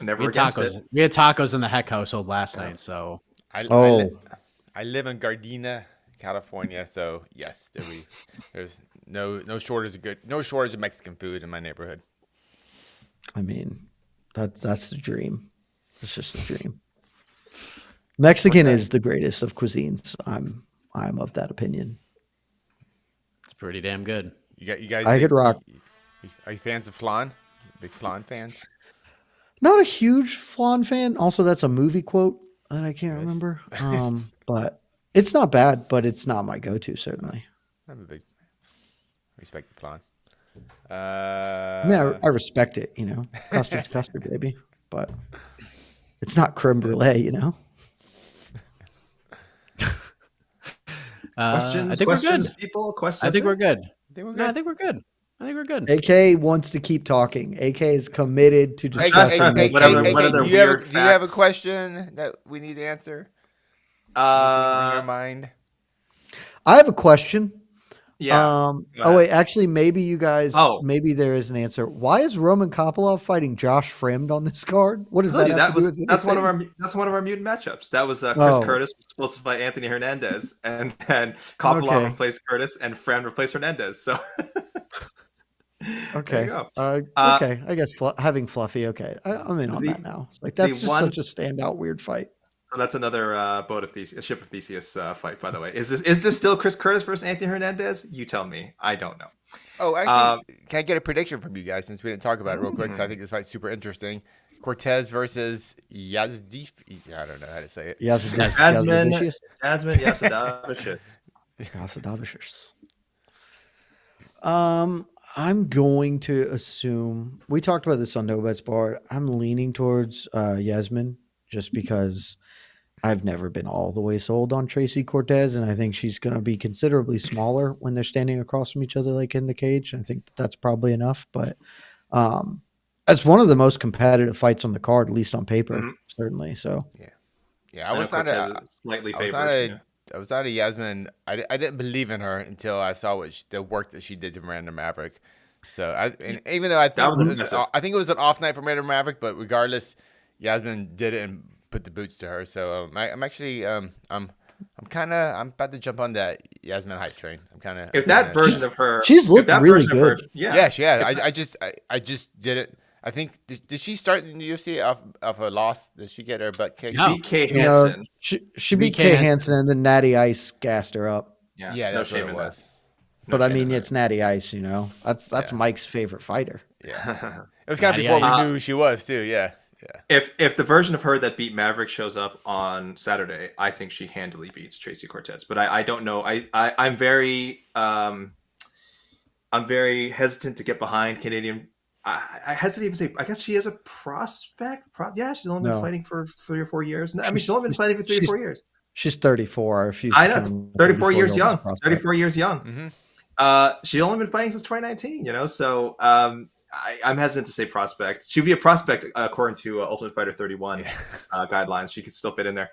Speaker 3: Never against it.
Speaker 2: We had tacos in the Heck household last night, so.
Speaker 1: I live in Gardena, California, so yes, there's no shortage of Mexican food in my neighborhood.
Speaker 4: I mean, that's the dream. It's just a dream. Mexican is the greatest of cuisines. I'm of that opinion.
Speaker 2: It's pretty damn good.
Speaker 1: You guys.
Speaker 4: I could rock.
Speaker 1: Are you fans of flan? Big flan fans?
Speaker 4: Not a huge flan fan. Also, that's a movie quote that I can't remember. But it's not bad, but it's not my go-to, certainly.
Speaker 1: I'm a big respect the flan.
Speaker 4: I mean, I respect it, Custard's custard, baby. But it's not creme brulee,
Speaker 3: Questions?
Speaker 2: I think
Speaker 3: we're good.
Speaker 2: People? Questions? I think we're good. I think we're good.
Speaker 4: AK wants to keep talking. AK is committed to discussing.
Speaker 1: Do you have a question that we need to answer? In your mind?
Speaker 4: I have a question.
Speaker 3: Yeah. Go
Speaker 4: Oh
Speaker 3: ahead.
Speaker 4: wait, actually, maybe you guys,
Speaker 3: Oh,
Speaker 4: maybe there is an answer. Why is Roman Kopylov fighting Josh Fremd on this card? What
Speaker 3: I
Speaker 4: does
Speaker 3: told
Speaker 4: that
Speaker 3: you
Speaker 4: have to do with
Speaker 3: that's one of
Speaker 4: anything?
Speaker 3: our mutant matchups. That was Chris
Speaker 4: Oh,
Speaker 3: Curtis was supposed to fight Anthony Hernandez, and then Kopylov
Speaker 4: okay,
Speaker 3: replaced Curtis, and Fran replaced Hernandez. So there you
Speaker 4: okay,
Speaker 3: go.
Speaker 4: okay. I guess having Fluffy. Okay, I'm in on that
Speaker 3: The
Speaker 4: now. It's like
Speaker 3: the
Speaker 4: that's just
Speaker 3: one
Speaker 4: such a standout weird fight.
Speaker 3: so that's another boat of Theseus, ship of Theseus fight. By the way, is this still Chris Curtis versus Anthony Hernandez? You tell me. I don't know.
Speaker 1: Oh, actually,
Speaker 3: Um,
Speaker 1: can I get a prediction from you guys since we didn't talk about it real quick? So I think this fight's super interesting. Cortez versus Yazdi. I don't know how to say it.
Speaker 3: Jasmine,
Speaker 4: Yazidicious.
Speaker 3: Yasadavicius.
Speaker 4: Yasidavicious. I'm going to assume we talked about this on No Bets Bar. I'm leaning towards Yasmin just because I've never been all the way sold on Tracy Cortez, and I think she's going to be considerably smaller when they're standing across from each other, like in the cage. I think that's probably enough, but um, it's one of the most competitive fights on the card, at least on paper,
Speaker 3: Mhm.
Speaker 4: certainly. So,
Speaker 1: Yeah, yeah.
Speaker 3: I know Cortez is slightly favored. Yeah.
Speaker 1: I was not a Yasmin. I didn't believe in her until I saw the work that she did to Miranda Maverick. So and even though
Speaker 3: That was impressive.
Speaker 1: I think it was an off night for Miranda Maverick, but regardless, Yasmin did it and put the boots to her. So I'm actually I'm about to jump on that Yasmin hype train. I'm kind of
Speaker 3: If that version of her,
Speaker 4: she's
Speaker 3: if
Speaker 4: looked
Speaker 3: that
Speaker 4: really
Speaker 3: version of her,
Speaker 4: good.
Speaker 3: yeah,
Speaker 1: yeah.
Speaker 3: If that-
Speaker 1: I just didn't. I think did she start in the UFC off a loss? Did she get her butt kicked?
Speaker 2: No.
Speaker 3: BK
Speaker 4: No,
Speaker 3: Hansen.
Speaker 4: she beat Kay Hansen, and then Natty Ice gassed her up.
Speaker 3: Yeah,
Speaker 1: Yeah,
Speaker 3: no
Speaker 1: that's what
Speaker 3: shame
Speaker 1: it
Speaker 3: in
Speaker 1: was.
Speaker 3: No
Speaker 4: But I
Speaker 3: shame
Speaker 4: mean,
Speaker 3: in
Speaker 4: it's Natty Ice, That's
Speaker 1: Yeah.
Speaker 4: Mike's favorite fighter.
Speaker 1: Yeah,
Speaker 3: that.
Speaker 1: it was kind of
Speaker 2: Natty
Speaker 1: before
Speaker 2: Ice.
Speaker 1: we knew who she was too. Yeah, yeah.
Speaker 3: If the version of her that beat Maverick shows up on Saturday, I think she handily beats Tracy Cortez. But I don't know. I'm very hesitant to get behind Canadian. I hesitate to say. I guess she is a prospect. Yeah, she's only been
Speaker 4: No,
Speaker 3: fighting for 3 or 4 years. I mean, she's only been
Speaker 4: she's
Speaker 3: fighting for 3 or 4 years.
Speaker 4: she's 34. If you
Speaker 3: I know,
Speaker 4: count
Speaker 3: 34 years
Speaker 4: 34-year-old as a
Speaker 3: young.
Speaker 4: prospect.
Speaker 3: 34 years young.
Speaker 1: Mm-hmm.
Speaker 3: She's only been fighting since 2019. So I'm hesitant to say prospect. She would be a prospect according to Ultimate Fighter 31 guidelines. She could still fit in there.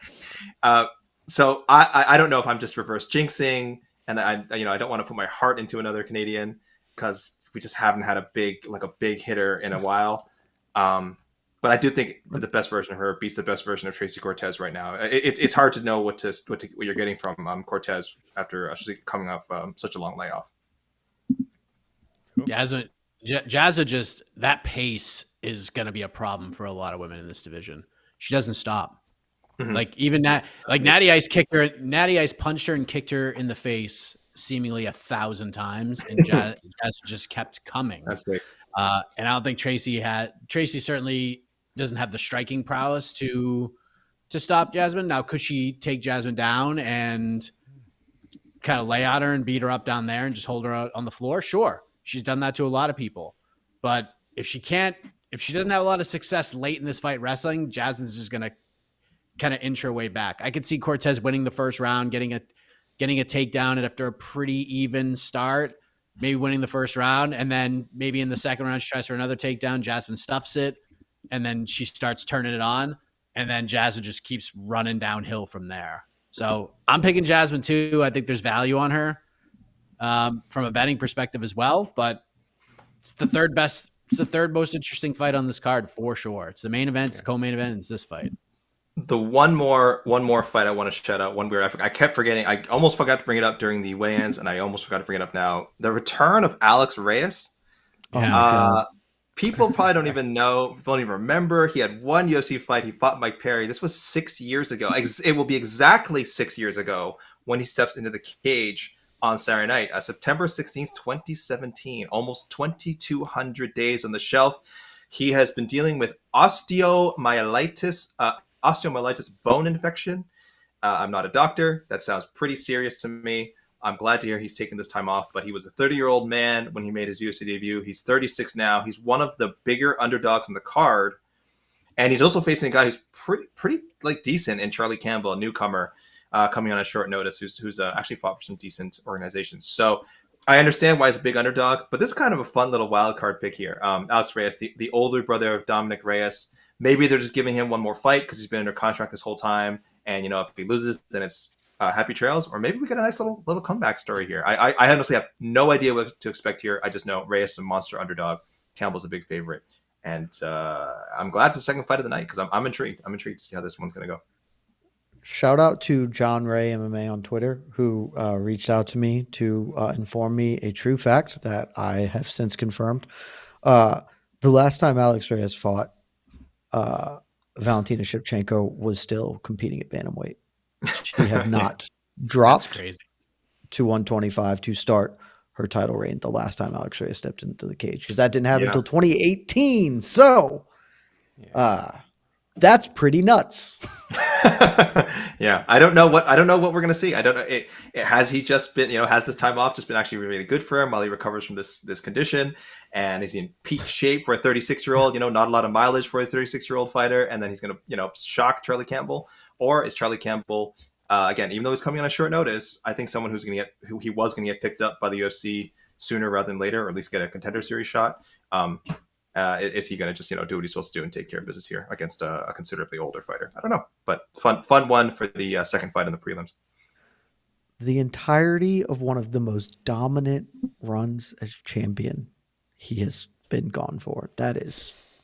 Speaker 3: So I don't know if I'm just reverse jinxing, and I don't want to put my heart into another Canadian because we just haven't had a big hitter in a while. But I do think that the best version of her beats the best version of Tracy Cortez right now. It's hard to know what you're getting from Cortez after actually coming off such a long layoff.
Speaker 2: Jazza just that pace is going to be a problem for a lot of women in this division. She doesn't stop.
Speaker 3: Mhm.
Speaker 2: Like even that, like Natty Ice punched her and kicked her in the face seemingly 1,000 times, and Jazza just kept coming.
Speaker 3: That's great.
Speaker 2: And I don't think Tracy certainly doesn't have the striking prowess to stop Jasmine. Now, could she take Jasmine down and kind of lay on her and beat her up down there and just hold her out on the floor? Sure. She's done that to a lot of people. But if she doesn't have a lot of success late in this fight wrestling, Jasmine's just going to kind of inch her way back. I could see Cortez winning the first round, getting a takedown, and after a pretty even start, maybe winning the first round, and then maybe in the second round she tries for another takedown, Jasmine stuffs it, and then she starts turning it on, and then Jasmine just keeps running downhill from there. So I'm picking Jasmine too. I think there's value on her from a betting perspective as well, but it's the third most interesting fight on this card for sure. It's the main event, it's the co-main event, and it's this fight.
Speaker 3: The one more fight I want to shout out. One weird. I kept forgetting. I almost forgot to bring it up during the weigh-ins, and I almost forgot to bring it up now. The return of Alex Reyes.
Speaker 4: Oh my God.
Speaker 3: People probably don't even remember. He had one UFC fight. He fought Mike Perry. This was 6 years ago. It will be exactly 6 years ago when he steps into the cage on Saturday night, September 16th, 2017. Almost 2,200 days on the shelf. He has been dealing with osteomyelitis bone infection. I'm not a doctor. That sounds pretty serious to me. I'm glad to hear he's taking this time off, but he was a 30-year-old man when he made his UFC debut. He's 36 now. He's one of the bigger underdogs in the card, and he's also facing a guy who's pretty like decent in Charlie Campbell, a newcomer coming on a short notice, who's actually fought for some decent organizations. So I understand why he's a big underdog, but this is kind of a fun little wild card pick here. Alex Reyes, the older brother of Dominic Reyes. Maybe they're just giving him one more fight because he's been under contract this whole time. And, if he loses, then it's happy trails, or maybe we get a nice little comeback story here. I honestly have no idea what to expect here. I just know Reyes is a monster underdog. Campbell's a big favorite, and I'm glad it's the second fight of the night because I'm intrigued. I'm intrigued to see how this one's going to go.
Speaker 4: Shout out to John Ray MMA on Twitter, who reached out to me to inform me a true fact that I have since confirmed. The last time Alex Reyes fought, Valentina Shevchenko was still competing at bantamweight. She had not dropped to 125 to start her title reign the last time Alex Reyes stepped into the cage, because that didn't happen until 2018. So that's pretty nuts.
Speaker 3: Yeah, I don't know what we're gonna see. I don't know. It has he just been, has this time off just been actually really good for him while he recovers from this condition, and is he in peak shape for a 36-year-old? Not a lot of mileage for a 36-year-old fighter, and then he's gonna shock Charlie Campbell, or is Charlie Campbell again, even though he's coming on a short notice, I think someone who he was gonna get picked up by the UFC sooner rather than later, or at least get a contender series shot. Is he going to just do what he's supposed to do and take care of business here against a considerably older fighter? I don't know, but fun one for the second fight in the prelims.
Speaker 4: The entirety of one of the most dominant runs as champion he has been gone for. That is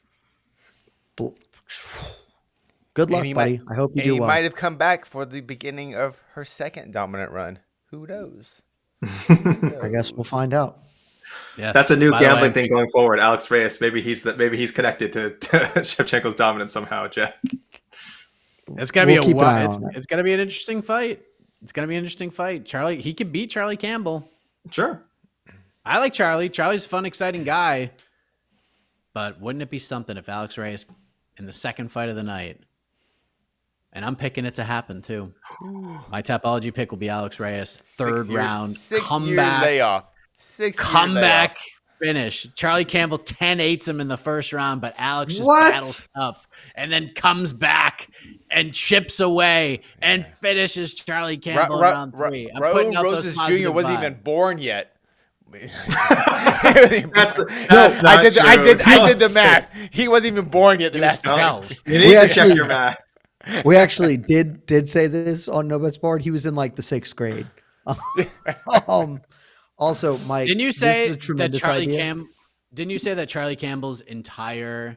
Speaker 4: good luck, buddy. I hope you do well.
Speaker 1: He might have come back for the beginning of her second dominant run. Who knows?
Speaker 4: I guess we'll find out.
Speaker 3: Yes. That's a new gambling thing going forward. Alex Reyes, maybe he's connected to Shevchenko's dominance somehow, Jed.
Speaker 2: It's gonna be it's gonna be an interesting fight. It's gonna be an interesting fight. Charlie, he could beat Charlie Campbell.
Speaker 3: Sure.
Speaker 2: I like Charlie. Charlie's a fun, exciting guy. But wouldn't it be something if Alex Reyes in the second fight of the night, and I'm picking it to happen too. My Tapology pick will be Alex Reyes, third round, comeback
Speaker 1: layoff.
Speaker 2: Comeback finish. Charlie Campbell 10-8s him in the first round, but Alex just battles tough and then comes back and chips away and finishes Charlie Campbell in round 3.
Speaker 1: Raul Rosas Jr. wasn't even born yet.
Speaker 3: I
Speaker 1: did the math. He wasn't even born yet.
Speaker 3: You need to check your math.
Speaker 4: We actually did say this on No Bets Barred. He was in like the 6th grade. Also, Mike,
Speaker 2: didn't you say that Charlie Campbell's entire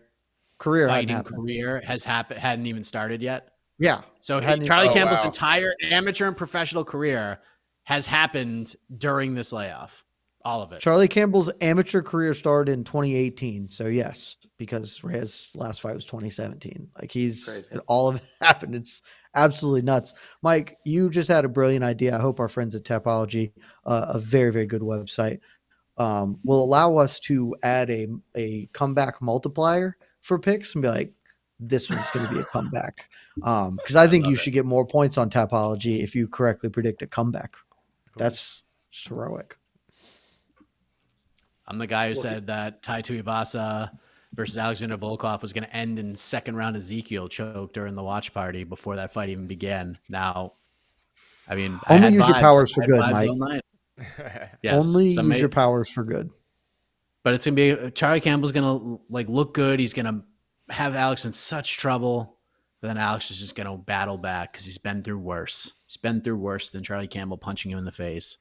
Speaker 2: fighting career hadn't even started yet?
Speaker 4: Yeah.
Speaker 2: So Charlie Campbell's entire amateur and professional career has happened during this layoff. All of it.
Speaker 4: Charlie Campbell's amateur career started in 2018. So yes, because his last fight was 2017. Like all of it happened. It's absolutely nuts. Mike, you just had a brilliant idea. I hope our friends at Tapology, a very, very good website, will allow us to add a comeback multiplier for picks and be like, this one's going to be a comeback. Because I think you should get more points on Tapology if you correctly predict a comeback. That's heroic.
Speaker 2: I'm the guy who said that Tai Tuivasa versus Alexander Volkov was going to end in second round Ezekiel choke during the watch party before that fight even began. Now, I mean,
Speaker 4: only use your powers for good, Mike.
Speaker 2: Yes,
Speaker 4: only use your powers for good.
Speaker 2: But it's going to be Charlie Campbell's going to look good. He's going to have Alex in such trouble. But then Alex is just going to battle back because he's been through worse. He's been through worse than Charlie Campbell punching him in the face.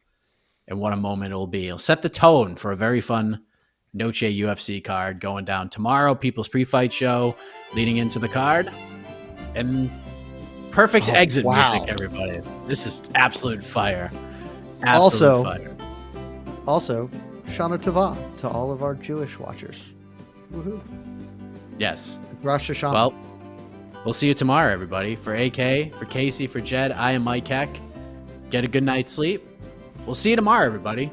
Speaker 2: And what a moment it will be. It'll set the tone for a very fun Noche UFC card going down tomorrow. People's pre-fight show leading into the card. And perfect exit music, everybody. This is absolute fire. Absolute fire.
Speaker 4: Also, Shana Tova to all of our Jewish watchers. Woohoo.
Speaker 2: Yes.
Speaker 4: Rosh Hashanah.
Speaker 2: Well, we'll see you tomorrow, everybody. For AK, for Casey, for Jed, I am Mike Heck. Get a good night's sleep. We'll see you tomorrow, everybody.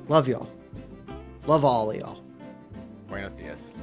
Speaker 4: Love y'all. Love all of y'all.
Speaker 1: Buenos dias.